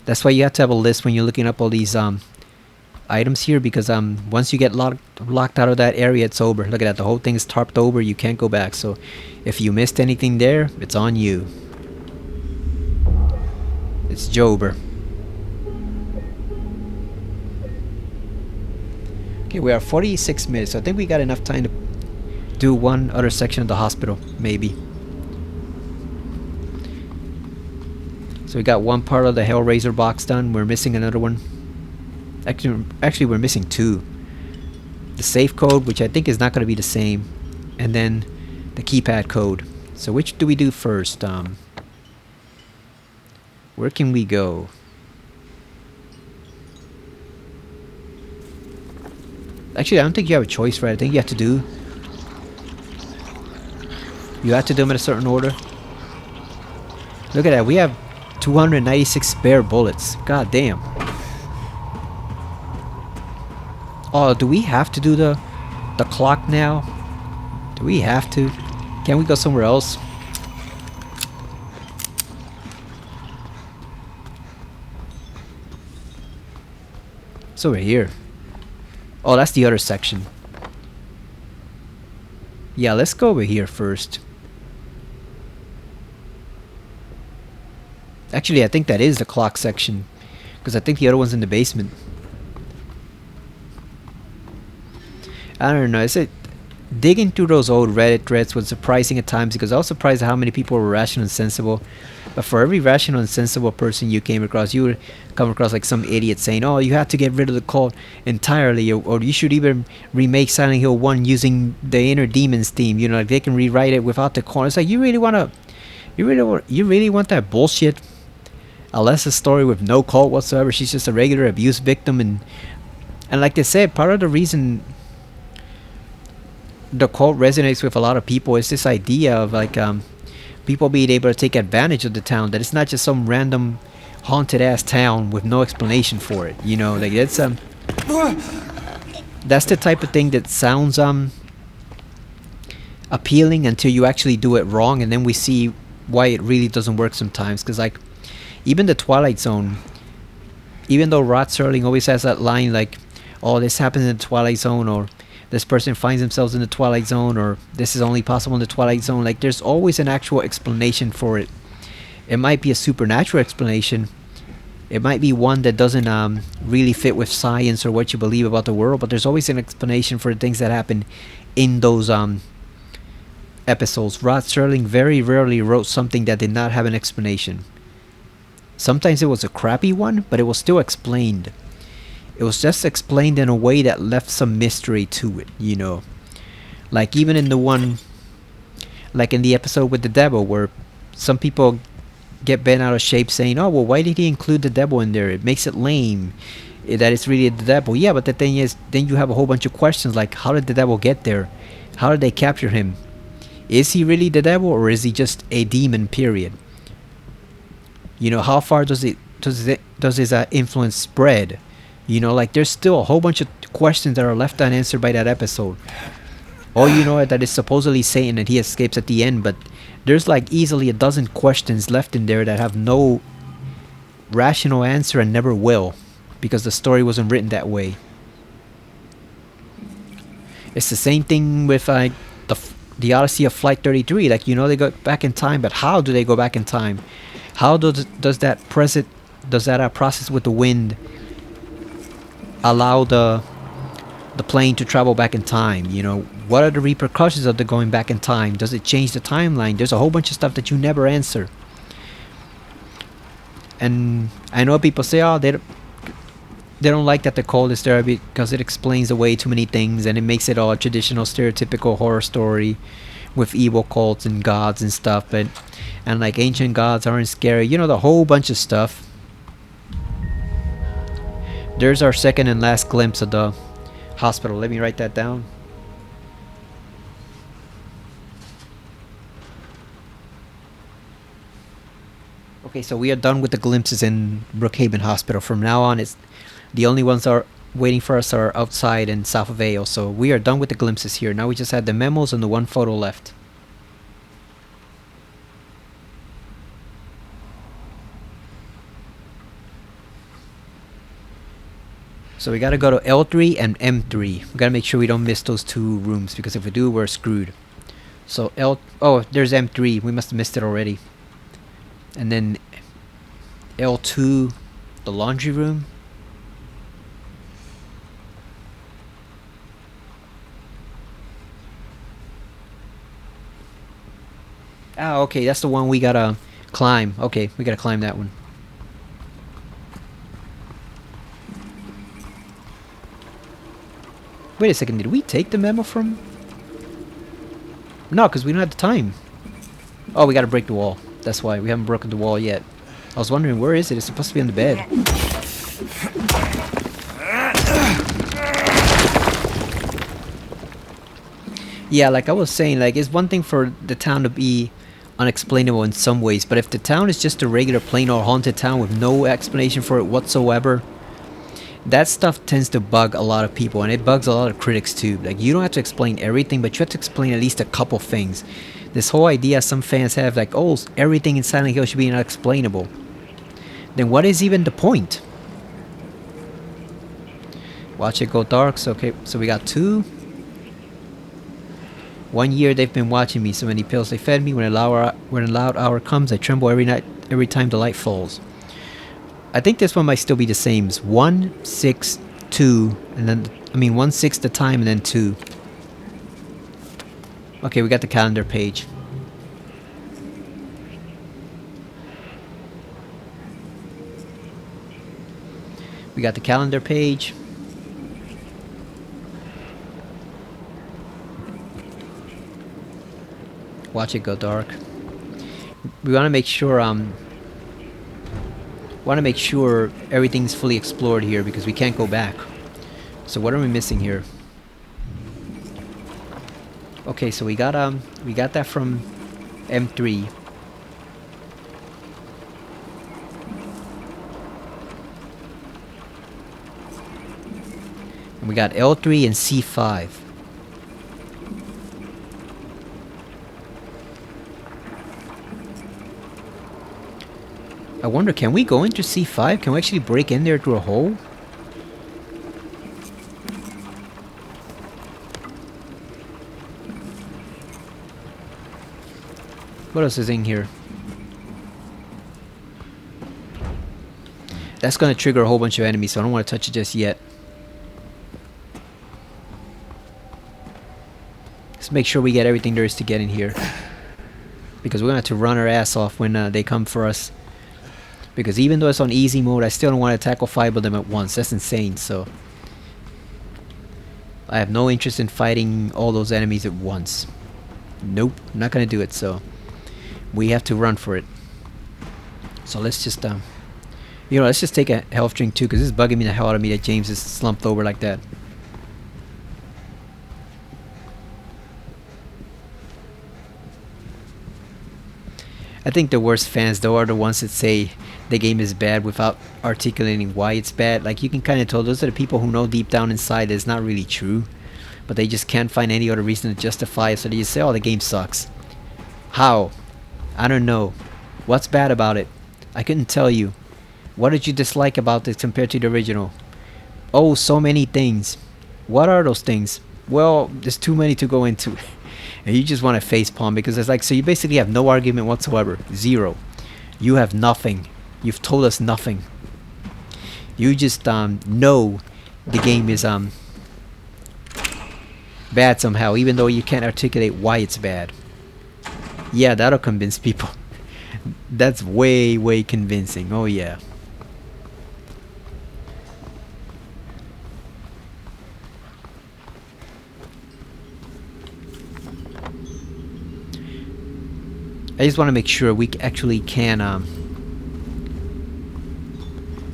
That's why you have to have a list when you're looking up all these items here, because once you get locked out of that area, it's over. Look at that. The whole thing is tarped over. You can't go back. So if you missed anything there, it's on you. It's Jober. Okay, we are 46 minutes. So I think we got enough time to do one other section of the hospital, maybe. So we got one part of the Hellraiser box done. We're missing another one. Actually, we're missing two. The safe code, which I think is not going to be the same, and then the keypad code. So which do we do first? Where can we go? Actually, I don't think you have a choice, right? I think you have to do. You have to do them in a certain order. Look at that. We have 296 spare bullets. God damn. Oh, do we have to do the clock now? Do we have to? Can we go somewhere else? It's over here. Oh, that's the other section. Yeah, let's go over here first. Actually, I think that is the clock section, because I think the other one's in the basement. I don't know. Is it digging through those old Reddit threads was surprising at times, because I was surprised at how many people were rational and sensible. But for every rational and sensible person you came across, you would come across like some idiot saying, "Oh, you have to get rid of the cult entirely, or you should even remake Silent Hill 1 using the Inner Demons theme. You know, like they can rewrite it without the cult." It's like, you really want that bullshit? Alessa's story with no cult whatsoever. She's just a regular abuse victim, and like they said, part of the reason the cult resonates with a lot of people is this idea of like people being able to take advantage of the town, that it's not just some random haunted ass town with no explanation for it. You know, like that's the type of thing that sounds appealing until you actually do it wrong, and then we see why it really doesn't work sometimes. Because like even the Twilight Zone, even though Rod Serling always has that line like, "Oh, this happens in the Twilight Zone," or "This person finds themselves in the Twilight Zone," or "This is only possible in the Twilight Zone," like there's always an actual explanation for it. It might be a supernatural explanation. It might be one that doesn't really fit with science or what you believe about the world, but there's always an explanation for the things that happen in those episodes. Rod Serling very rarely wrote something that did not have an explanation. Sometimes it was a crappy one, but it was still explained. It was just explained in a way that left some mystery to it, you know. Like even in the one, like in the episode with the devil, where some people get bent out of shape saying, "Oh, well, why did he include the devil in there? It makes it lame that it's really the devil." Yeah, but the thing is, then you have a whole bunch of questions like, how did the devil get there? How did they capture him? Is he really the devil, or is he just a demon, period? You know, how far does his influence spread? You know, like there's still a whole bunch of questions that are left unanswered by that episode. Or you know that it's supposedly Satan and he escapes at the end, but there's like easily a dozen questions left in there that have no rational answer and never will, because the story wasn't written that way. It's the same thing with the Odyssey of Flight 33. Like, you know, they go back in time, but how do they go back in time? How does that process with the wind allow the plane to travel back in time? You know, what are the repercussions of the going back in time? Does it change the timeline? There's a whole bunch of stuff that you never answer. And I know people say, oh, they don't like that the cult is there because it explains away too many things and it makes it all a traditional stereotypical horror story with evil cults and gods and stuff. And like ancient gods aren't scary, you know, the whole bunch of stuff. There's our second and last glimpse of the hospital. Let me write that down. Okay, so we are done with the glimpses in Brookhaven Hospital. From now on, it's the only ones are waiting for us are outside and south of Vale. So we are done with the glimpses here. Now we just had the memos and the one photo left. So we gotta go to L3 and M3. We gotta make sure we don't miss those two rooms, because if we do, we're screwed. So oh, there's M3. We must have missed it already. And then L2, the laundry room. Ah, okay, that's the one we gotta climb. Okay, we gotta climb that one. Wait a second, did we take the memo from? No, because we don't have the time. Oh, we gotta break the wall. That's why we haven't broken the wall yet. I was wondering, where is it? It's supposed to be on the bed. Yeah, like I was saying, like, it's one thing for the town to be unexplainable in some ways, but if the town is just a regular plain or haunted town with no explanation for it whatsoever, that stuff tends to bug a lot of people, and it bugs a lot of critics too. Like, you don't have to explain everything, but you have to explain at least a couple things. This whole idea some fans have, like, oh, everything in Silent Hill should be unexplainable. Then what is even the point? Watch it go dark. So, okay, so we got 2. 1 year they've been watching me. So many pills they fed me. When a loud hour comes, I tremble every night, every time the light falls. I think this one might still be the same. It's 1, 6, 2, and then 1, 6 the time, and then 2. Okay, we got the calendar page. We got the calendar page. Watch it go dark. We want to make sure everything's fully explored here, because we can't go back. So what are we missing here? Okay, so we got that from M3. And we got L3 and C5. I wonder, can we go into C5? Can we actually break in there through a hole? What else is in here? That's gonna trigger a whole bunch of enemies, so I don't want to touch it just yet. Let's make sure we get everything there is to get in here, because we're gonna have to run our ass off when they come for us. Because even though it's on easy mode, I still don't want to tackle 5 of them at once. That's insane. So I have no interest in fighting all those enemies at once. Nope, I'm not gonna do it. So we have to run for it. So let's just let's just take a health drink too, because this is bugging me the hell out of me that James is slumped over like that. I think the worst fans though are the ones that say the game is bad without articulating why it's bad. Like, you can kind of tell those are the people who know deep down inside that it's not really true, but they just can't find any other reason to justify it, so they just say, oh, the game sucks. How? I don't know. What's bad about it? I couldn't tell you. What did you dislike about this compared to the original? Oh, so many things. What are those things? Well, there's too many to go into. And you just want to facepalm because it's like, so you basically have no argument whatsoever. Zero. You have nothing. You've told us nothing. You just know the game is bad somehow, even though you can't articulate why it's bad. Yeah, that'll convince people. That's way, way convincing. Oh yeah. I just want to make sure we actually can,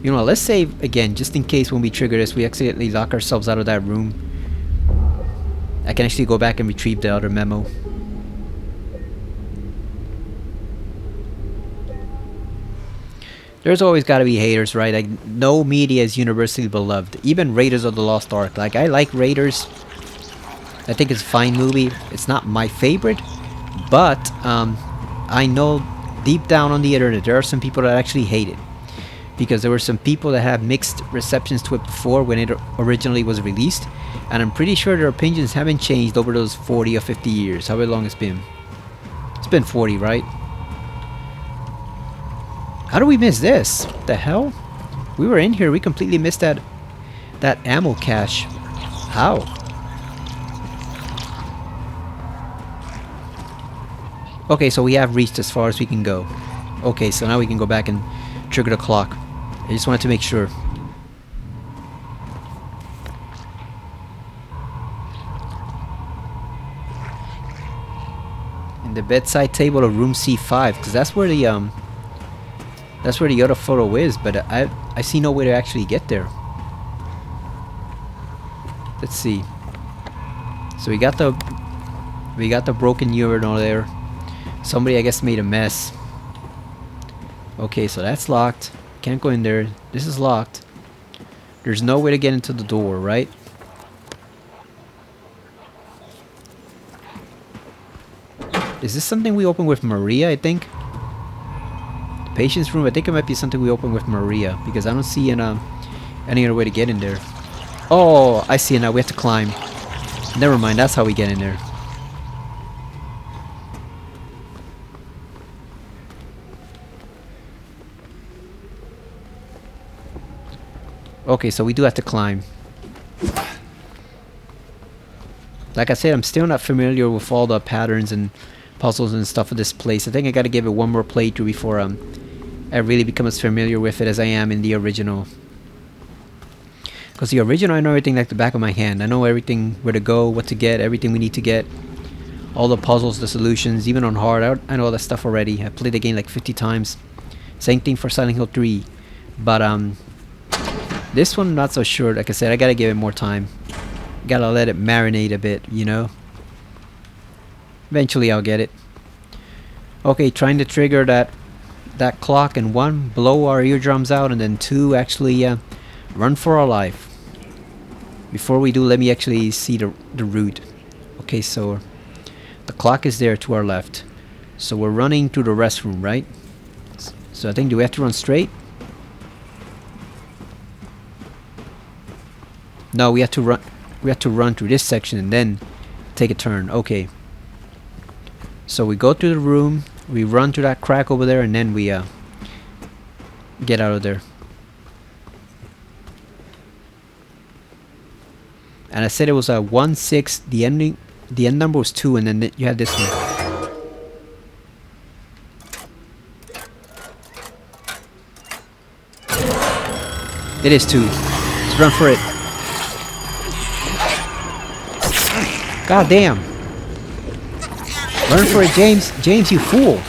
you know, let's say, again, just in case when we trigger this, we accidentally lock ourselves out of that room. I can actually go back and retrieve the other memo. There's always got to be haters, right? Like, no media is universally beloved. Even Raiders of the Lost Ark. Like, I like Raiders. I think it's a fine movie. It's not my favorite, but I know deep down on the internet there are some people that actually hate it, because there were some people that have mixed receptions to it before when it originally was released, and I'm pretty sure their opinions haven't changed over those 40 or 50 years, however long it's been. It's been 40, right? How do we miss this? What the hell? We were in here, we completely missed that ammo cache. How? Okay, so we have reached as far as we can go. Okay, so now we can go back and trigger the clock. I just wanted to make sure. In the bedside table of room C5, because that's where the other photo is, but I see no way to actually get there. Let's see. So we got the broken urinal there. Somebody, I guess, made a mess. Okay, so that's locked. Can't go in there. This is locked. There's no way to get into the door, right? Is this something we open with Maria, I think? The patient's room, I think it might be something we open with Maria, because I don't see any other way to get in there. Oh, I see it now. We have to climb. Never mind, that's how we get in there. Okay, so we do have to climb. Like I said, I'm still not familiar with all the patterns and puzzles and stuff of this place. I think I gotta give it one more playthrough before I really become as familiar with it as I am in the original. Because the original, I know everything like the back of my hand. I know everything, where to go, what to get, everything we need to get. All the puzzles, the solutions, even on hard. I know all that stuff already. I played the game like 50 times. Same thing for Silent Hill 3. But this one, not so sure. Like I said, I gotta give it more time. Gotta let it marinate a bit, you know. Eventually I'll get it. Okay, trying to trigger that clock, and 1, blow our eardrums out, and then 2, actually run for our life. Before we do, let me actually see the route. Okay, so the clock is there to our left. So we're running to the restroom, right? So I think, do we have to run straight? No, we have to run. We have to run through this section and then take a turn. Okay. So we go through the room, we run through that crack over there, and then we get out of there. And I said it was a 1-6. The end number was 2, and then you had this one. It is 2. Let's run for it. God damn. Run for it, James. James, you fool.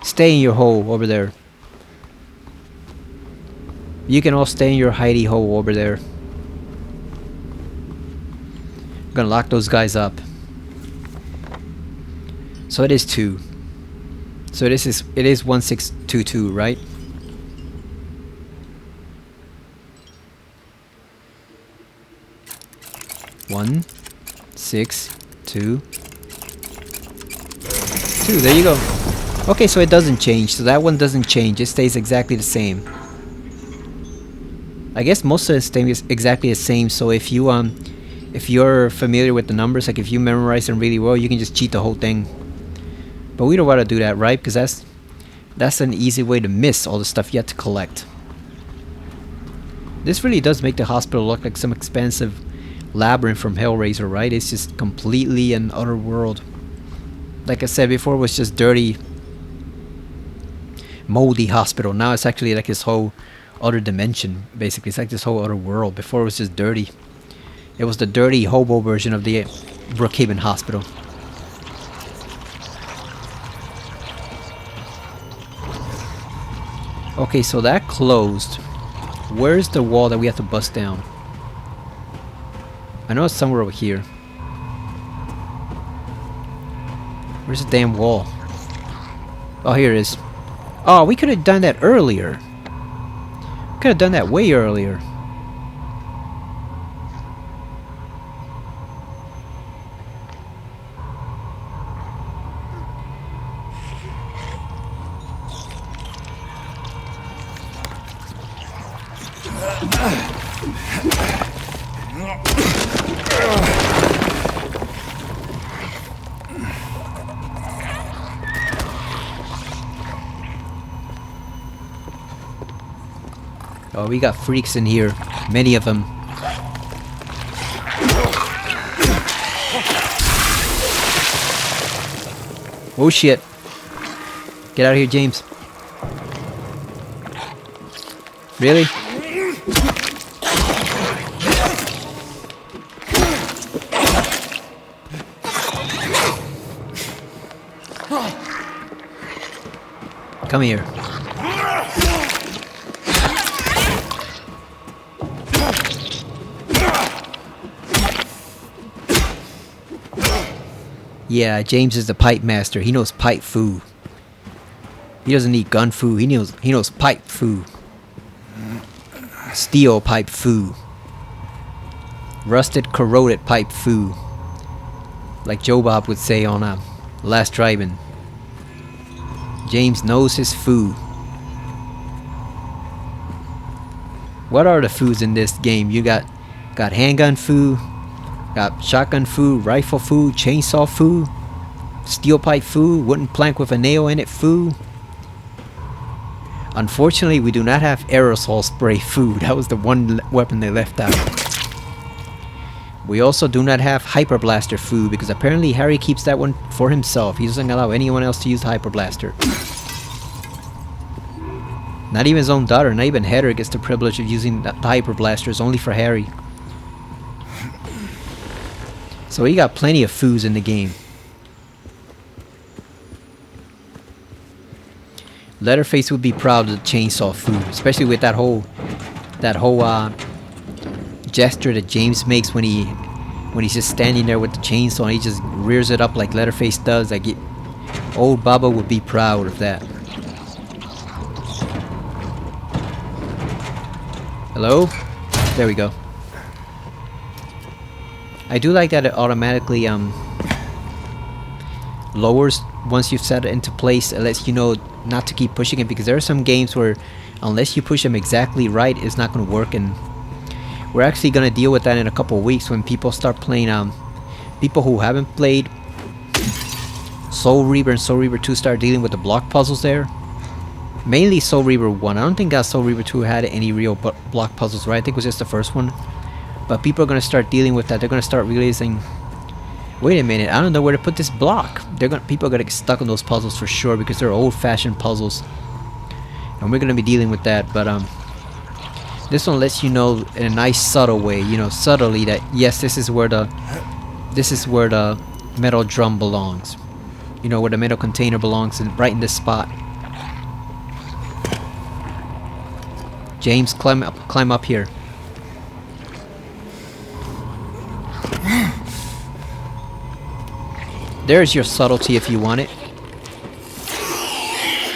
Stay in your hole over there. You can all stay in your hidey hole over there. I'm gonna lock those guys up. So it is 2. So it is 1622, right? One, 6, 2, 2. There you go. Okay, so it doesn't change. So that one doesn't change. It stays exactly the same. I guess most of it stays exactly the same. So if you're familiar with the numbers, like if you memorize them really well, you can just cheat the whole thing. But we don't want to do that, right? Because that's an easy way to miss all the stuff you have to collect. This really does make the hospital look like some expensive labyrinth from Hellraiser, right? It's just completely an other world. Like I said before, it was just dirty, moldy hospital. Now it's actually like this whole other dimension, basically. It's like this whole other world. Before it was just dirty. It was the dirty hobo version of the Brookhaven Hospital. Okay, so that closed. Where's the wall that we have to bust down? I know it's somewhere over here. Where's the damn wall? Oh, here it is. Oh, we could have done that earlier. Could have done that way earlier. Oh, we got freaks in here. Many of them. Oh shit. Get out of here, James. Really? Come here. Yeah, James is the pipe master. He knows pipe food. He doesn't need gun food. He knows pipe food. Steel pipe food. Rusted, corroded pipe food. Like Joe Bob would say on Last Drive-In. James knows his food. What are the foods in this game? You got handgun food, got shotgun food, rifle food, chainsaw food, steel pipe food, wooden plank with a nail in it food. Unfortunately, we do not have aerosol spray food. That was the one weapon they left out. We also do not have hyper blaster food because apparently Harry keeps that one for himself. He doesn't allow anyone else to use the hyper blaster. Not even his own daughter, not even Heather gets the privilege of using the hyper blasters, only for Harry. So he got plenty of foods in the game. Leatherface would be proud of the chainsaw food, especially with that whole gesture that James makes when he's just standing there with the chainsaw and he just rears it up like Leatherface does. Like old Baba would be proud of that. Hello? There we go. I do like that it automatically lowers once you've set it into place. It lets you know not to keep pushing it, because there are some games where unless you push them exactly right, it's not going to work. And we're actually going to deal with that in a couple of weeks when people start playing, people who haven't played Soul Reaver and Soul Reaver 2 start dealing with the block puzzles there. Mainly Soul Reaver 1. I don't think Soul Reaver 2 had any real block puzzles, right? I think it was just the first one. But people are going to start dealing with that. They're going to start realizing, wait a minute, I don't know where to put this block. People are going to get stuck on those puzzles for sure, because they're old-fashioned puzzles. And we're going to be dealing with that. But this one lets you know in a nice subtle way, you know, subtly, that yes, this is where the metal drum belongs. You know, where the metal container belongs, and right in this spot. James, climb up here. There's your subtlety if you want it.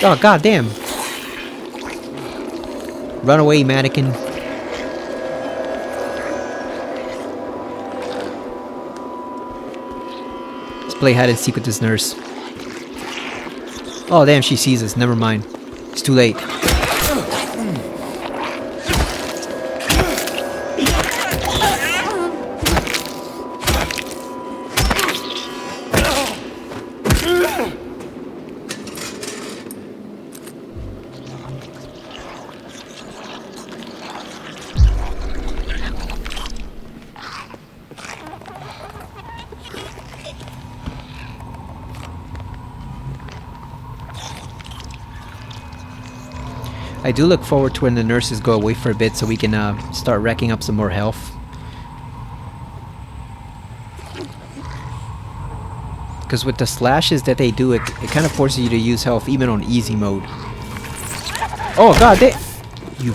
Oh, goddamn. Run away, mannequin. Let's play hide and seek with this nurse. Oh damn, she sees us. Never mind. It's too late. I do look forward to when the nurses go away for a bit so we can start racking up some more health. Because with the slashes that they do, it kind of forces you to use health even on easy mode. Oh god, you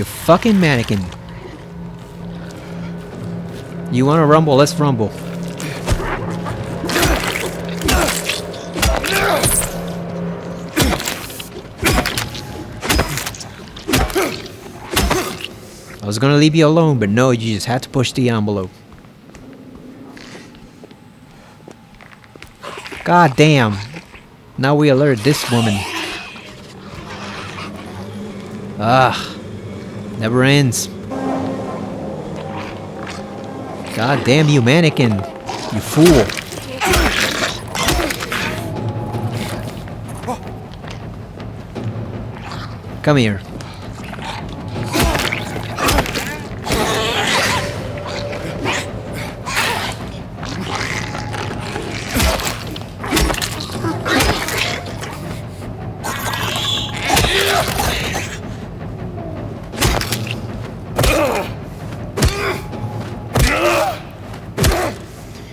fucking mannequin. You wanna rumble? Let's rumble. I was gonna leave you alone, but no, you just had to push the envelope. God damn. Now we alert this woman. Ah. Never ends. God damn you, mannequin. You fool. Come here.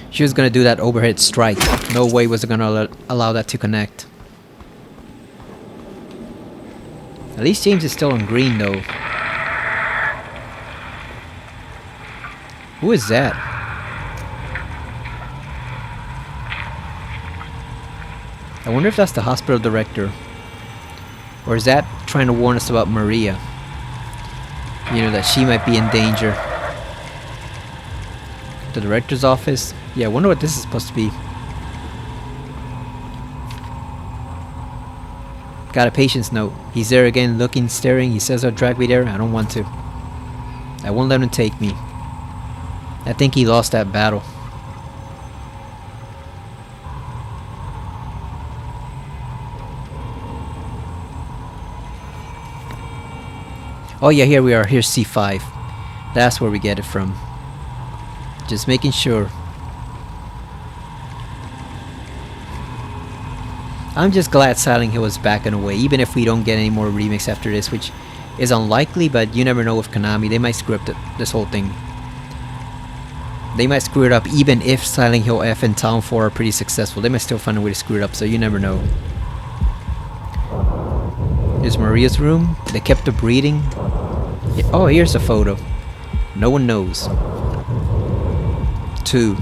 She was gonna do that overhead strike. No way was it gonna allow that to connect. At least James is still on green though. Who is that? I wonder if that's the hospital director. Or is that trying to warn us about Maria? You know, that she might be in danger. The director's office? Yeah, I wonder what this is supposed to be. Got a patient's note. He's there again, looking, staring. He says he'll drag me there. I don't want to. I won't let him take me. I think he lost that battle. Oh yeah, here we are. Here's C5. That's where we get it from. Just making sure. I'm just glad Silent Hill is back in a way, even if we don't get any more remakes after this, which is unlikely, but you never know with Konami. They might screw up this whole thing. They might screw it up even if Silent Hill F and Town 4 are pretty successful. They might still find a way to screw it up, so you never know. Here's Maria's room. They kept the breeding. Yeah, oh, here's a photo. No one knows. 2.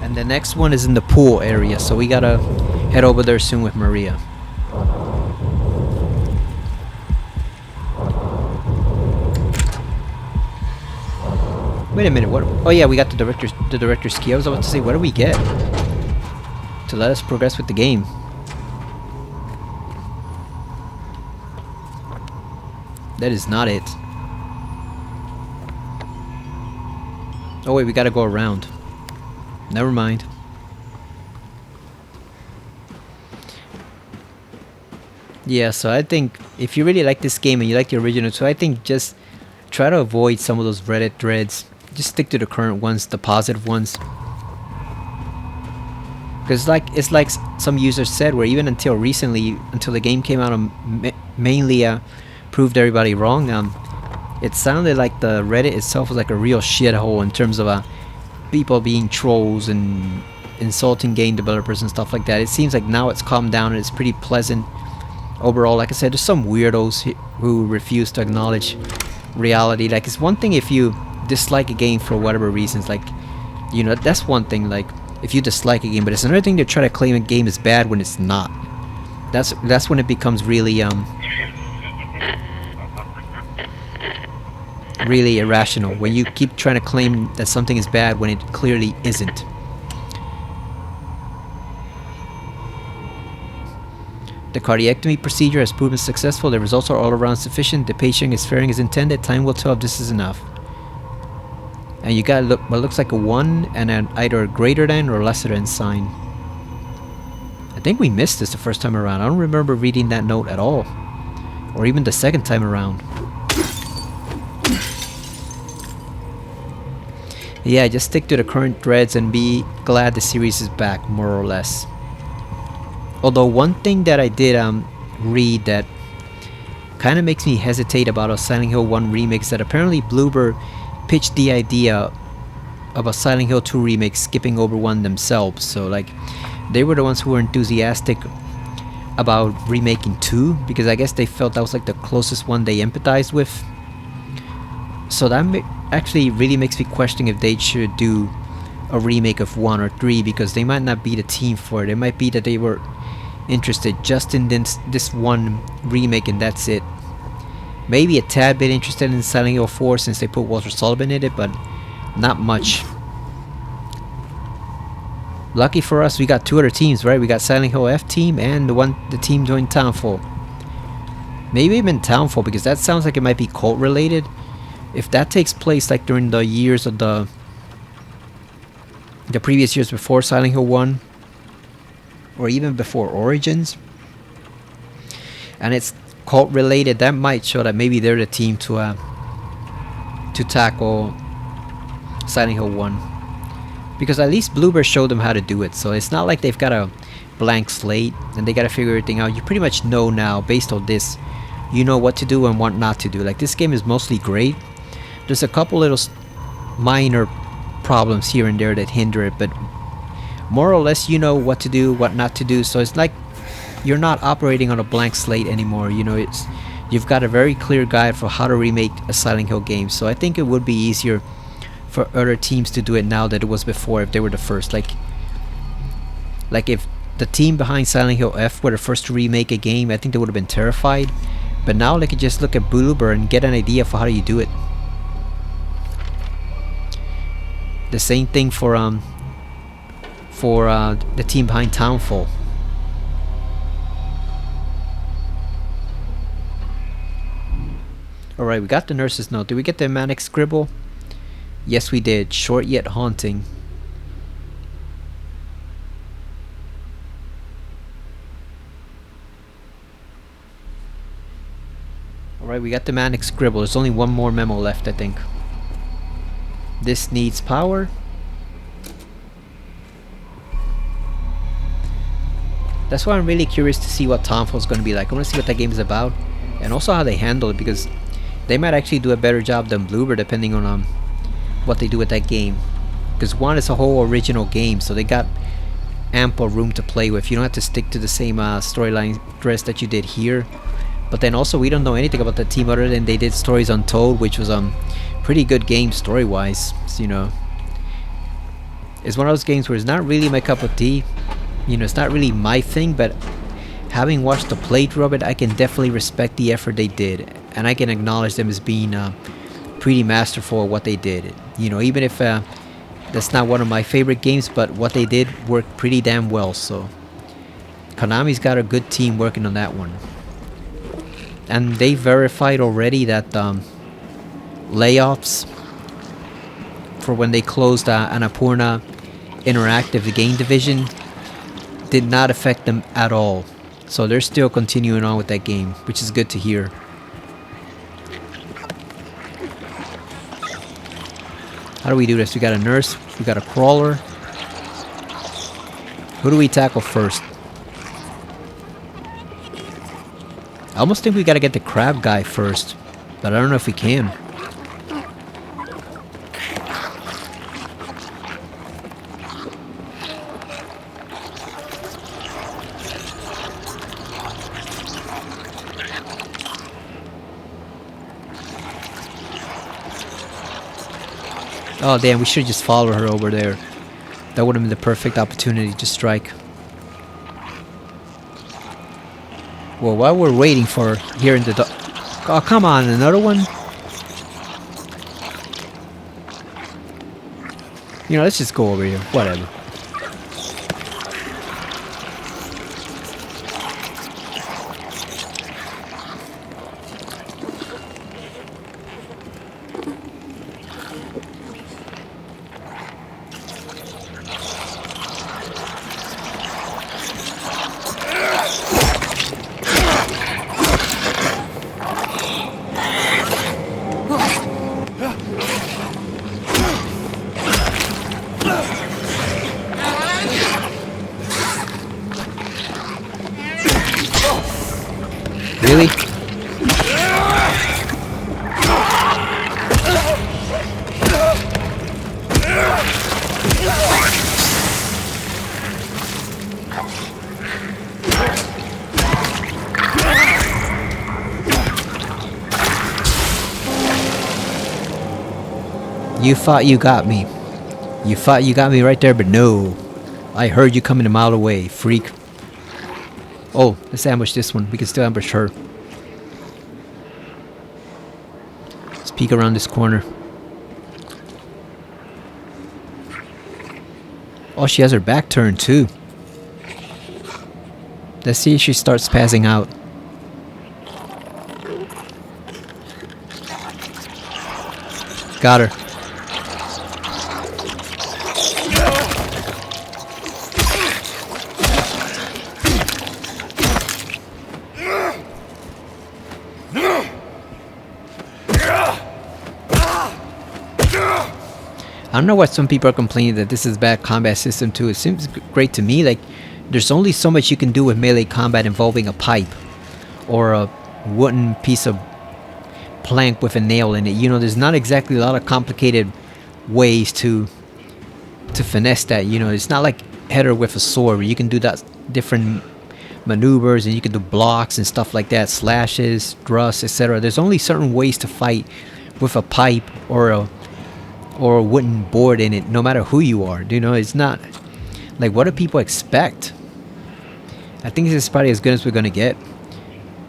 And the next one is in the pool area, so we gotta head over there soon with Maria. Wait a minute, what? Oh yeah, we got the director's key. I was about to say, what do we get to let us progress with the game? That is not it. Oh wait, we gotta go around. Never mind. Yeah, so I think if you really like this game and you like the original, so I think just try to avoid some of those Reddit threads. Just stick to the current ones, the positive ones. Because it's like some users said, where even until recently, until the game came out and mainly proved everybody wrong, it sounded like the Reddit itself was like a real shithole in terms of people being trolls and insulting game developers and stuff like that. It seems like now it's calmed down and it's pretty pleasant overall. Like I said, there's some weirdos who refuse to acknowledge reality. Like, it's one thing if you dislike a game for whatever reasons, like, you know, that's one thing, like if you dislike a game, but it's another thing to try to claim a game is bad when it's not. That's when it becomes really really irrational, when you keep trying to claim that something is bad when it clearly isn't. The cardiectomy procedure has proven successful. The results are all around sufficient. The patient is faring as intended. Time will tell if this is enough. And you got what looks like a 1 and an either a greater than or lesser than sign. I think we missed this the first time around. I don't remember reading that note at all. Or even the second time around. Yeah, just stick to the current threads and be glad the series is back, more or less. Although one thing that I did read that kind of makes me hesitate about a Silent Hill 1 remake is that apparently Bloober pitched the idea of a Silent Hill 2 remake skipping over 1 themselves. So like, they were the ones who were enthusiastic about remaking 2, because I guess they felt that was like the closest one they empathized with. So that actually really makes me question if they should do a remake of 1 or 3, because they might not be the team for it. It might be that they were interested just in this one remake and that's it. Maybe a tad bit interested in Silent Hill 4 since they put Walter Sullivan in it, but not much. Lucky for us, we got 2 other teams, right? We got Silent Hill F team and the team doing Townfall. Maybe even Townfall, because that sounds like it might be cult related. If that takes place like during the years of the previous years before Silent Hill 1, or even before Origins, and it's cult related, that might show that maybe they're the team to tackle Silent Hill 1, because at least Bloober showed them how to do it. So it's not like they've got a blank slate and they gotta figure everything out. You pretty much know now, based on this, you know what to do and what not to do. Like, this game is mostly great. There's a couple little minor problems here and there that hinder it, but more or less you know what to do, what not to do. So it's like you're not operating on a blank slate anymore. You know, you've got a very clear guide for how to remake a Silent Hill game. So I think it would be easier for other teams to do it now than it was before if they were the first. Like if the team behind Silent Hill F were the first to remake a game, I think they would have been terrified. But now they could just look at Bloober and get an idea for how do you do it. The same thing for the team behind Townfall. Alright, we got the nurse's note. Did we get the manic scribble? Yes, we did. Short yet haunting. Alright, we got the manic scribble. There's only one more memo left, I think. This needs power. That's why I'm really curious to see what Townfall is going to be like. I want to see what that game is about, and also how they handle it, because they might actually do a better job than Bloober depending on what they do with that game. Because 1 is a whole original game, so they got ample room to play with. You don't have to stick to the same storyline threads that you did here. But then also, we don't know anything about the team other than they did Stories Untold, which was pretty good game story-wise. So, you know, it's one of those games where it's not really my cup of tea. You know, it's not really my thing, but having watched the playthrough of it, I can definitely respect the effort they did, and I can acknowledge them as being pretty masterful at what they did. You know, even if that's not one of my favorite games, but what they did worked pretty damn well. So Konami's got a good team working on that one, and they verified already that layoffs for when they closed Annapurna Interactive, the game division, did not affect them at all. So they're still continuing on with that game, which is good to hear. How do we do this? We got a nurse, we got a crawler. Who do we tackle first? I almost think we gotta get the crab guy first, but I don't know if we can. Oh damn, we should just follow her over there. That would have been the perfect opportunity to strike. Well, while we're waiting for hearing the oh, come on, another one? You know, let's just go over here. Whatever. Really? You thought you got me. You thought you got me right there, but no. I heard you coming a mile away, freak. Oh, let's ambush this one. We can still ambush her. Let's peek around this corner. Oh, she has her back turned too. Let's see if she starts passing out. Got her. I don't know why some people are complaining that this is a bad combat system too. It seems great to me. Like, there's only so much you can do with melee combat involving a pipe or a wooden piece of plank with a nail in it. You know, there's not exactly a lot of complicated ways to finesse that. You know, it's not like header with a sword where you can do that different maneuvers and you can do blocks and stuff like that, slashes, thrusts, etc. There's only certain ways to fight with a pipe or a wooden board in it, no matter who you are. You know, it's not like, what do people expect? I think this is probably as good as we're gonna get.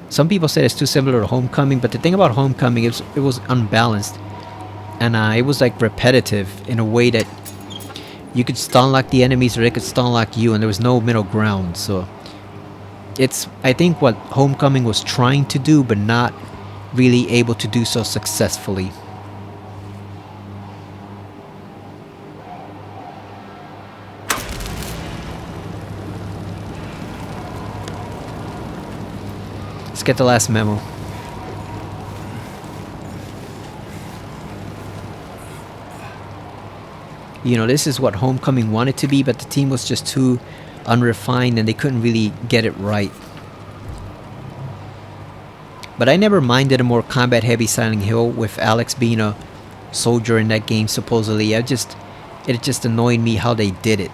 Some people said it's too similar to Homecoming, but the thing about Homecoming is it was unbalanced, and it was like repetitive in a way that you could stun lock the enemies or they could stun lock you, and there was no middle ground. So it's, I think, what Homecoming was trying to do, but not really able to do so successfully. Let's get the last memo. You know, this is what Homecoming wanted to be, but the team was just too unrefined and they couldn't really get it right. But I never minded a more combat heavy Silent Hill with Alex being a soldier in that game supposedly. It just annoyed me how they did it.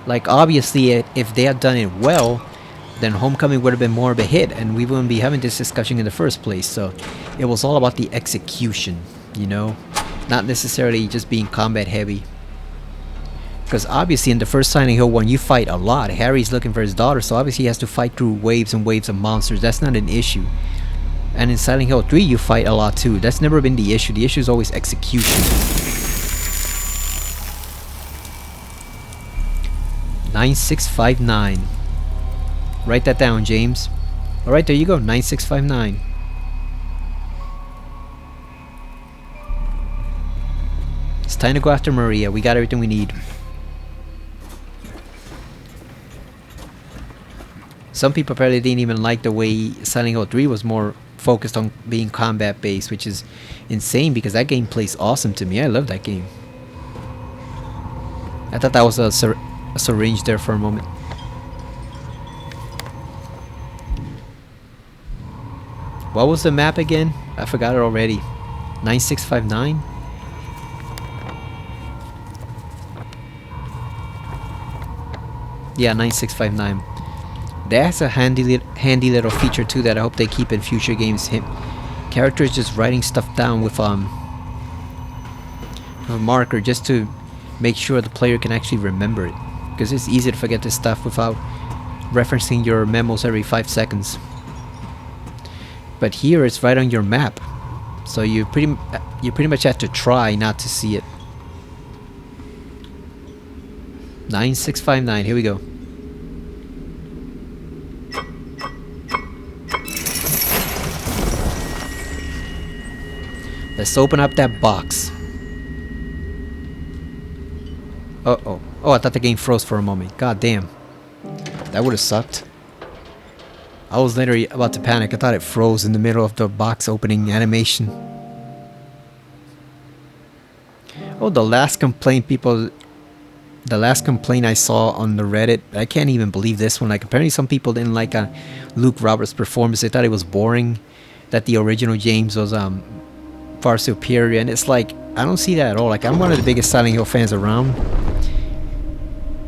Like, obviously, if they had done it well, then Homecoming would have been more of a hit, and we wouldn't be having this discussion in the first place. So, it was all about the execution, you know? Not necessarily just being combat heavy. Because obviously in the first Silent Hill 1, you fight a lot. Harry's looking for his daughter, so obviously he has to fight through waves and waves of monsters. That's not an issue. And in Silent Hill 3, you fight a lot too. That's never been the issue. The issue is always execution. 9659. Write that down, James. Alright, there you go. 9659. It's time to go after Maria. We got everything we need. Some people probably didn't even like the way Silent Hill 3 was more focused on being combat based, which is insane because that game plays awesome to me. I love that game. I thought that was a syringe there for a moment. What was the map again? I forgot it already. 9659? Yeah, 9659. That's a handy little feature too that I hope they keep in future games. character is just writing stuff down with a marker just to make sure the player can actually remember it, because it's easy to forget this stuff without referencing your memos every 5 seconds. But here it's right on your map, so you pretty much have to try not to see it. 9659, here we go. Let's open up that box. Uh-oh. Oh, I thought the game froze for a moment. God damn. That would have sucked. I was literally about to panic. I thought it froze in the middle of the box opening animation. Oh, the last complaint I saw on the Reddit, I can't even believe this one. Like, apparently some people didn't like Luke Roberts' performance. They thought it was boring, that the original James was far superior, and it's like, I don't see that at all. Like, I'm one of the biggest Silent Hill fans around,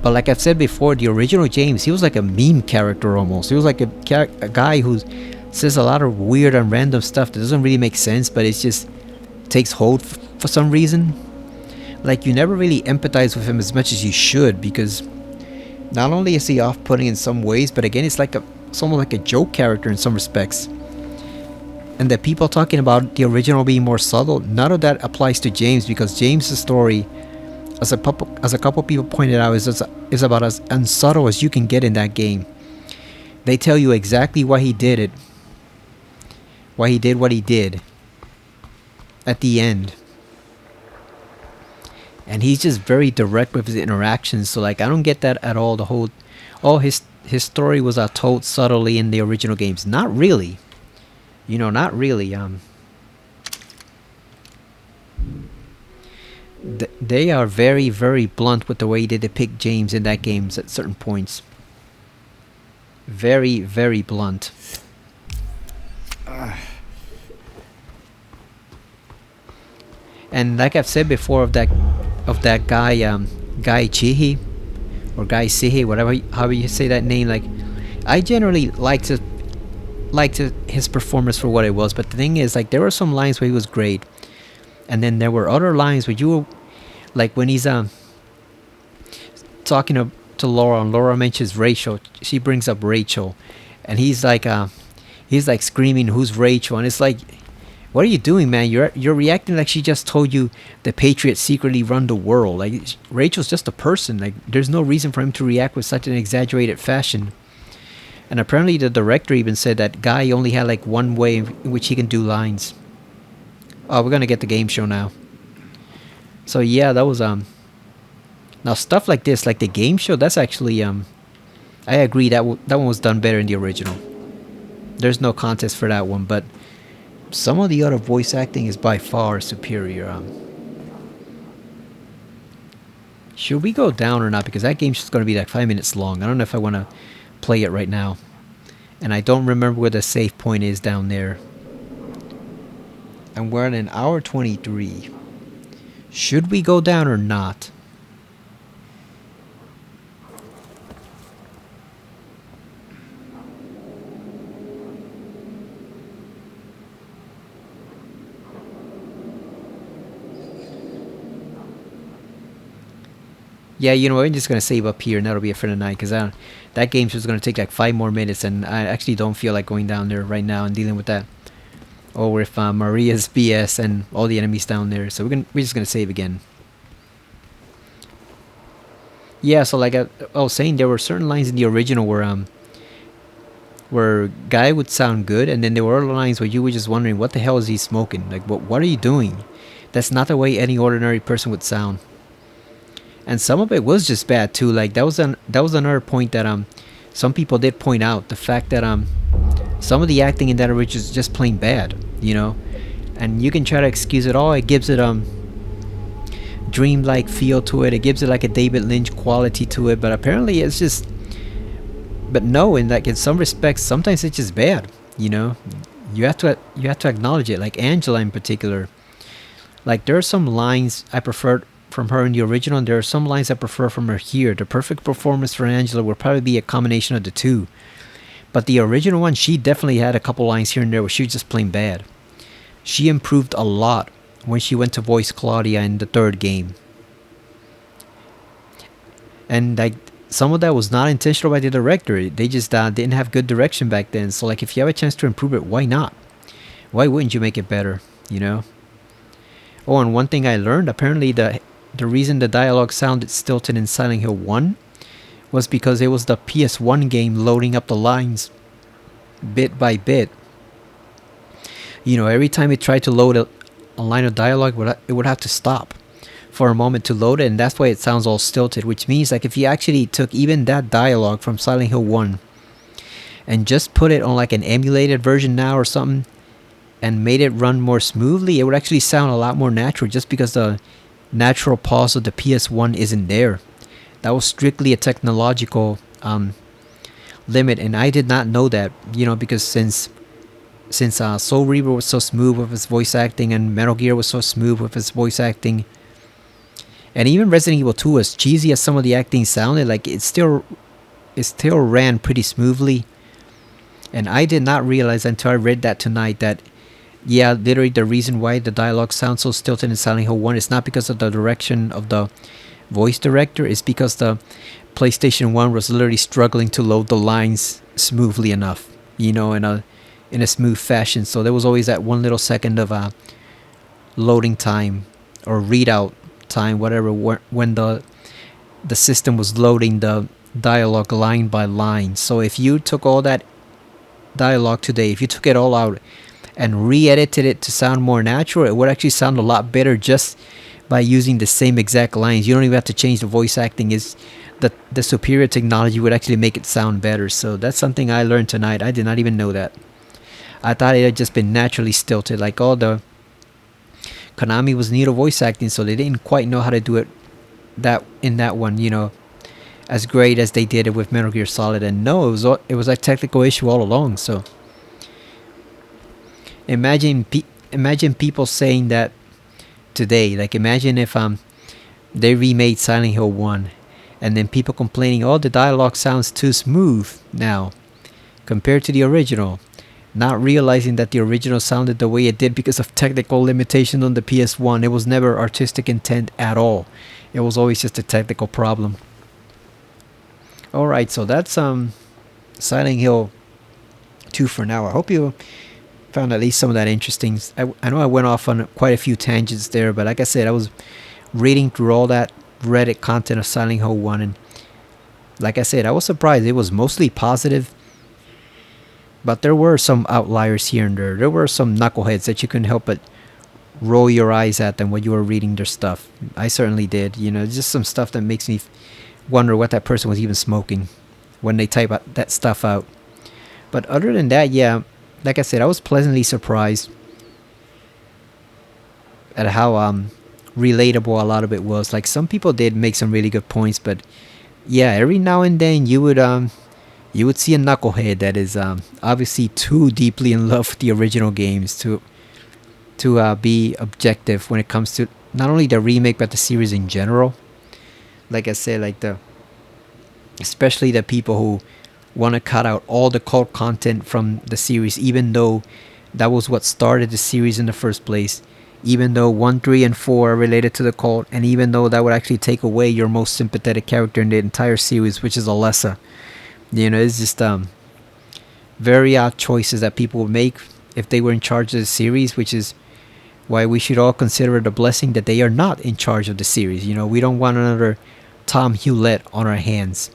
but like I've said before, the original James, he was like a meme character almost. He was like a guy who says a lot of weird and random stuff that doesn't really make sense, but it just takes hold for some reason. Like, you never really empathize with him as much as you should, because not only is he off-putting in some ways, but again, it's like somewhat like a joke character in some respects. And the people talking about the original being more subtle, none of that applies to James, because James' story, as a couple people pointed out, is about as unsubtle as you can get in that game. They tell you exactly why he did it, why he did what he did at the end. And he's just very direct with his interactions, so like, I don't get that at all. The whole, oh, his story was told subtly in the original games. Not really. You know, not really. They are very, very blunt with the way they depict James in that game at certain points. Very, very blunt. And like I've said before of that guy, Guy Chihi, or Guy Sihi, whatever, however you say that name. Like, I generally liked his performance for what it was, but the thing is, like, there were some lines where he was great, and then there were other lines where you were, like, when he's talking to Laura, and Laura mentions Rachel, she brings up Rachel, and he's like screaming, "Who's Rachel?" And it's like, what are you doing, man? You're reacting like she just told you the Patriots secretly run the world. Like, Rachel's just a person. Like, there's no reason for him to react with such an exaggerated fashion. And apparently the director even said that Guy only had like one way in which he can do lines. Oh, we're gonna get the game show now. So yeah, that was now stuff like this, like the game show, that's actually I agree that one was done better in the original. There's no contest for that one, but some of the other voice acting is by far superior. Should we go down or not? Because that game's just going to be like 5 minutes long. I don't know if I want to play it right now. And I don't remember where the save point is down there. And we're at an hour 23. Should we go down or not? Yeah, you know, I'm just going to save up here, and that'll be it for tonight, because that game's just going to take like 5 more minutes, and I actually don't feel like going down there right now and dealing with that. Or with Maria's BS and all the enemies down there, so we're just going to save again. Yeah, so like I was saying, there were certain lines in the original where Guy would sound good, and then there were other lines where you were just wondering, what the hell is he smoking? Like, what are you doing? That's not the way any ordinary person would sound. And some of it was just bad too. Like, that was another point that some people did point out, the fact that some of the acting in that original is just plain bad, you know. And you can try to excuse it all. It gives it dreamlike feel to it. It gives it like a David Lynch quality to it. But apparently it's just, but no, in like in some respects, sometimes it's just bad, you know. You have to acknowledge it. Like Angela in particular. Like, there are some lines I preferred from her in the original, and there are some lines I prefer from her here. The perfect performance for Angela would probably be a combination of the two. But the original one, she definitely had a couple lines here and there where she was just plain bad. She improved a lot when she went to voice Claudia in the third game. And like some of that was not intentional by the director. They just didn't have good direction back then. So like if you have a chance to improve it, why not? Why wouldn't you make it better? You know. Oh, and one thing I learned, apparently the reason the dialogue sounded stilted in Silent Hill 1 was because it was the PS1 game loading up the lines bit by bit. You know, every time it tried to load a line of dialogue, it would have to stop for a moment to load it, and that's why it sounds all stilted, which means like if you actually took even that dialogue from Silent Hill 1 and just put it on like an emulated version now or something and made it run more smoothly, it would actually sound a lot more natural just because the natural pause of the PS1 isn't there. That was strictly a technological limit, and I did not know that, you know, because since Soul Reaver was so smooth with his voice acting and Metal Gear was so smooth with his voice acting, and even Resident Evil 2, as cheesy as some of the acting sounded, like it still ran pretty smoothly. And I did not realize until I read that tonight that, yeah, literally the reason why the dialogue sounds so stilted in Silent Hill 1 is not because of the direction of the voice director, it's because the PlayStation 1 was literally struggling to load the lines smoothly enough, you know, in a smooth fashion. So there was always that one little second of loading time or readout time, whatever, when the system was loading the dialogue line by line. So if you took all that dialogue today, if you took it all out and re-edited it to sound more natural, it would actually sound a lot better just by using the same exact lines. You don't even have to change the voice acting. Is the superior technology would actually make it sound better. So that's something I learned tonight. I did not even know that. I thought it had just been naturally stilted, like all the Konami was neat of voice acting, so they didn't quite know how to do it in that one, you know, as great as they did it with Metal Gear Solid. And no, it was a technical issue all along. So imagine people saying that today. Like imagine if they remade Silent Hill 1 and then people complaining, oh, the dialogue sounds too smooth now compared to the original, not realizing that the original sounded the way it did because of technical limitation on the PS1. It was never artistic intent at all. It was always just a technical problem. Alright, so that's Silent Hill 2 for now. I hope you found at least some of that interesting. I know I went off on quite a few tangents there, but like I said, I was reading through all that Reddit content of Silent Hill 1, and like I said, I was surprised. It was mostly positive, but there were some outliers here and there. There were some knuckleheads that you couldn't help but roll your eyes at them when you were reading their stuff. I certainly did. You know, just some stuff that makes me wonder what that person was even smoking when they type that stuff out. But other than that, yeah, like I said, I was pleasantly surprised at how relatable a lot of it was. Like some people did make some really good points, but yeah, every now and then you would see a knucklehead that is obviously too deeply in love with the original games to be objective when it comes to not only the remake but the series in general. Like I said, especially the people who want to cut out all the cult content from the series, even though that was what started the series in the first place, even though 1, 3, and 4 are related to the cult, and even though that would actually take away your most sympathetic character in the entire series, which is Alessa. You know, it's just very odd choices that people would make if they were in charge of the series, which is why we should all consider it a blessing that they are not in charge of the series. You know, we don't want another Tom Hewlett on our hands.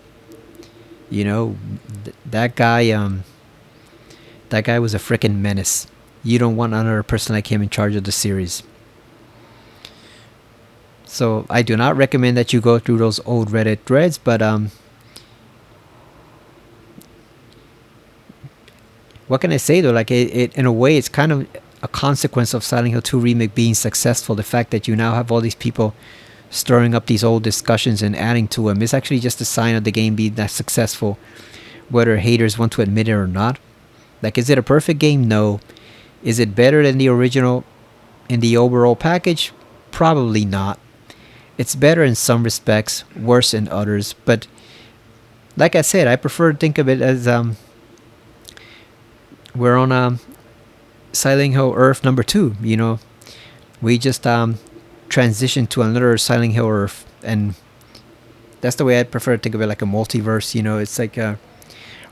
You know, that guy was a freaking menace. You don't want another person like him in charge of the series. So I do not recommend that you go through those old Reddit threads, but what can I say though? Like it in a way, it's kind of a consequence of Silent Hill 2 remake being successful. The fact that you now have all these people stirring up these old discussions and adding to them is actually just a sign of the game being that successful, whether haters want to admit it or not. Like, is it a perfect game? No. Is it better than the original in the overall package? Probably not. It's better in some respects, worse in others, but like I said, I prefer to think of it as we're on Silent Hill Earth number 2. We just transitioned to another Silent Hill Earth, and that's the way I prefer to think of it, like a multiverse. It's like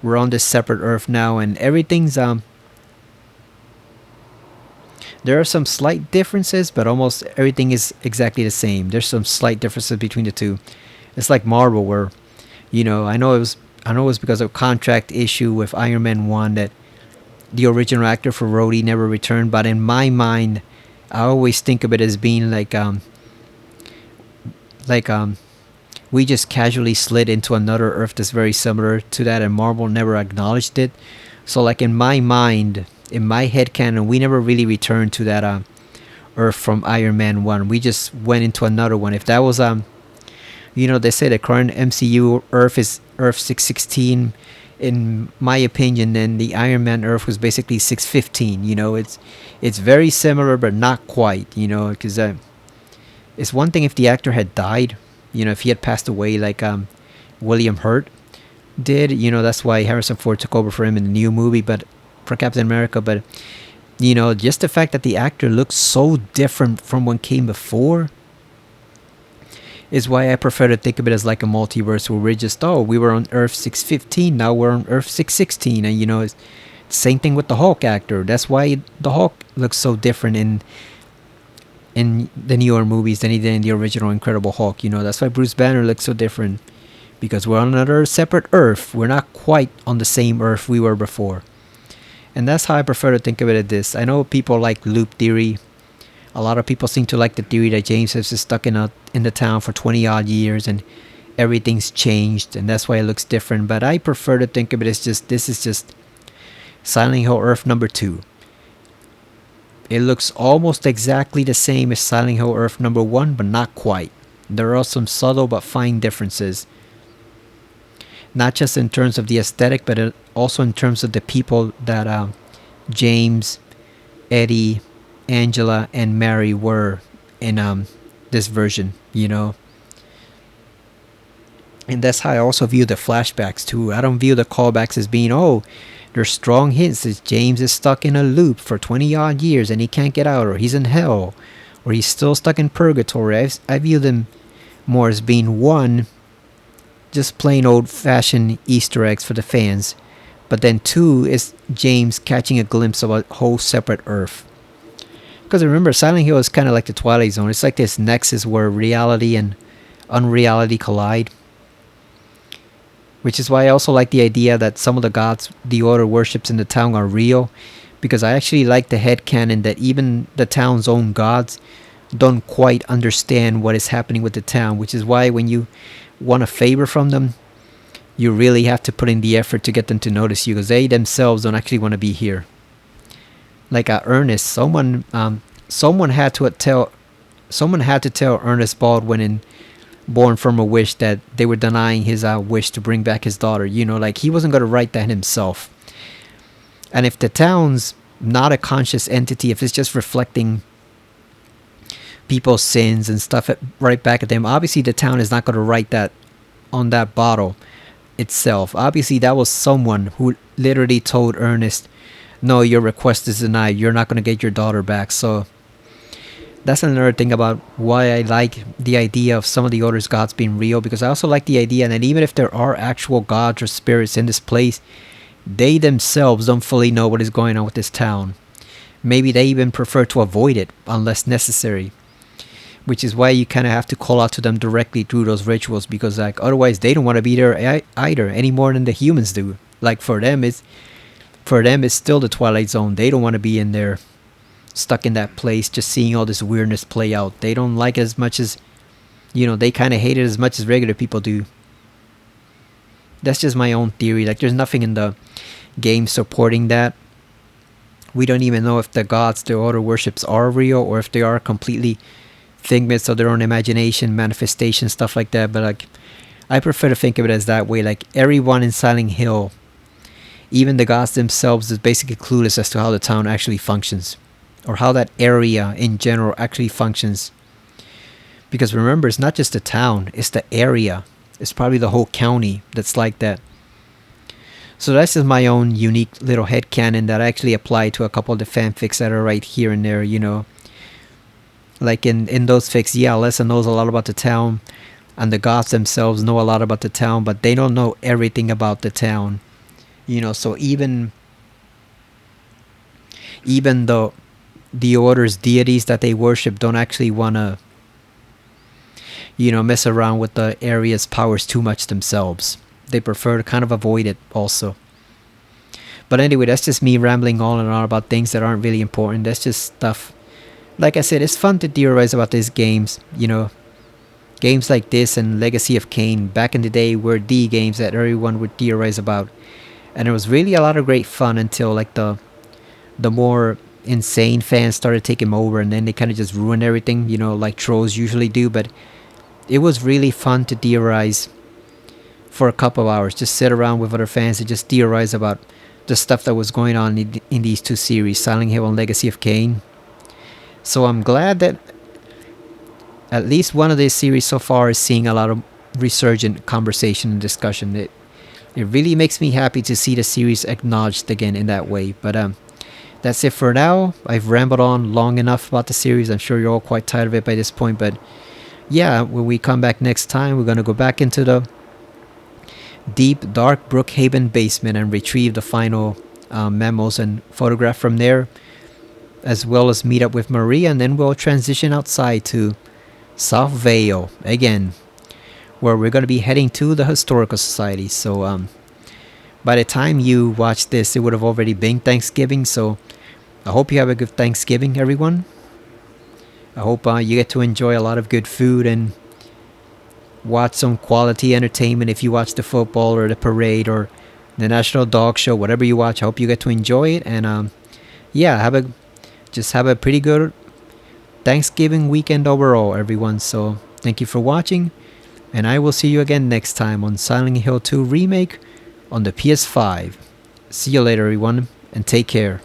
we're on this separate Earth now, and everything's there are some slight differences, but almost everything is exactly the same. There's some slight differences between the two. It's like Marvel, where I know it was because of contract issue with Iron Man 1 that the original actor for Rhodey never returned. But in my mind, I always think of it as being like we just casually slid into another Earth that's very similar to that, and Marvel never acknowledged it. So, like, in my mind, in my head canon, we never really returned to that Earth from Iron Man 1. We just went into another one. If that was they say the current MCU Earth is Earth 616. In my opinion, then the Iron Man Earth was basically 615. It's very similar, but not quite. Because it's one thing if the actor had died. If he had passed away, like William Hurt did. That's why Harrison Ford took over for him in the new movie, but for Captain America. But just the fact that the actor looks so different from what came before is why I prefer to think of it as like a multiverse, where we're just, we were on Earth 615, now we're on Earth 616. And it's same thing with the Hulk actor. That's why the Hulk looks so different in the newer movies than he did in the original Incredible Hulk. That's why Bruce Banner looks so different, because we're on another separate Earth. We're not quite on the same Earth we were before. And that's how I prefer to think of it as this. I know people like loop theory. A lot of people seem to like the theory that James is stuck in the town for 20 odd years and everything's changed, and that's why it looks different. But I prefer to think of it as this is just Silent Hill Earth number 2. It looks almost exactly the same as Silent Hill Earth number 1, but not quite. There are some subtle but fine differences. Not just in terms of the aesthetic, but also in terms of the people that James, Eddie, Angela, and Mary were in this version. And that's how I also view the flashbacks too. I don't view the callbacks as being, there's strong hints that James is stuck in a loop for 20 odd years and he can't get out, or he's in hell, or he's still stuck in purgatory. I view them more as being, one, just plain old fashioned Easter eggs for the fans, but then two is James catching a glimpse of a whole separate Earth. Because remember, Silent Hill is kind of like the Twilight Zone. It's like this nexus where reality and unreality collide. Which is why I also like the idea that some of the gods the Order worships in the town are real. Because I actually like the headcanon that even the town's own gods don't quite understand what is happening with the town. Which is why when you want a favor from them, you really have to put in the effort to get them to notice you. Because they themselves don't actually want to be here. Like Ernest, someone had to tell Ernest Baldwin in Born from a Wish that they were denying his wish to bring back his daughter. Like he wasn't going to write that himself. And if the town's not a conscious entity, if it's just reflecting people's sins and stuff right back at them, obviously the town is not going to write that on that bottle itself. Obviously that was someone who literally told Ernest, no, your request is denied. You're not going to get your daughter back. So that's another thing about why I like the idea of some of the Order's gods being real. Because I also like the idea that even if there are actual gods or spirits in this place, they themselves don't fully know what is going on with this town. Maybe they even prefer to avoid it unless necessary. Which is why you kind of have to call out to them directly through those rituals. Because otherwise they don't want to be there either, any more than the humans do. Like for them it's still the Twilight Zone. They don't want to be in there, stuck in that place, just seeing all this weirdness play out. They don't like it as much as, they kind of hate it as much as regular people do. That's just my own theory. Like, there's nothing in the game supporting that. We don't even know if the gods the Order worships are real, or if they are completely figments of their own imagination, manifestation, stuff like that. But I prefer to think of it as that way. Like, everyone in Silent Hill, even the gods themselves, is basically clueless as to how the town actually functions, or how that area in general actually functions. Because remember, it's not just the town, it's the area. It's probably the whole county that's like that. So that's just my own unique little headcanon that I actually apply to a couple of the fanfics that are right here and there, you know. Like in those fics, yeah, Alessa knows a lot about the town, and the gods themselves know a lot about the town, but they don't know everything about the town. You know, so even though the order's deities that they worship don't actually want to, you know, mess around with the area's powers too much themselves. They prefer to kind of avoid it also. But anyway, that's just me rambling on and on about things that aren't really important. That's just stuff. Like I said, it's fun to theorize about these games. You know, games like this and Legacy of Kain back in the day were the games that everyone would theorize about. And it was really a lot of great fun until like the more insane fans started taking over, and then they kind of just ruined everything, you know, like trolls usually do. But it was really fun to theorize for a couple of hours, just sit around with other fans and just theorize about the stuff that was going on in these two series, Silent Hill and Legacy of Kain. So I'm glad that at least one of these series so far is seeing a lot of resurgent conversation and discussion. It really makes me happy to see the series acknowledged again in that way. But that's it for now. I've rambled on long enough about the series. I'm sure you're all quite tired of it by this point. But yeah, when we come back next time, we're going to go back into the deep, dark Brookhaven basement and retrieve the final memos and photograph from there, as well as meet up with Maria, and then we'll transition outside to South Vale again, where we're going to be heading to the Historical Society. So by the time you watch this, it would have already been Thanksgiving. So I hope you have a good Thanksgiving, everyone. I hope you get to enjoy a lot of good food and watch some quality entertainment. If you watch the football or the parade or the National Dog Show, whatever you watch, I hope you get to enjoy it. And yeah, have a pretty good Thanksgiving weekend overall, everyone. So thank you for watching, and I will see you again next time on Silent Hill 2 Remake on the PS5. See you later, everyone, and take care.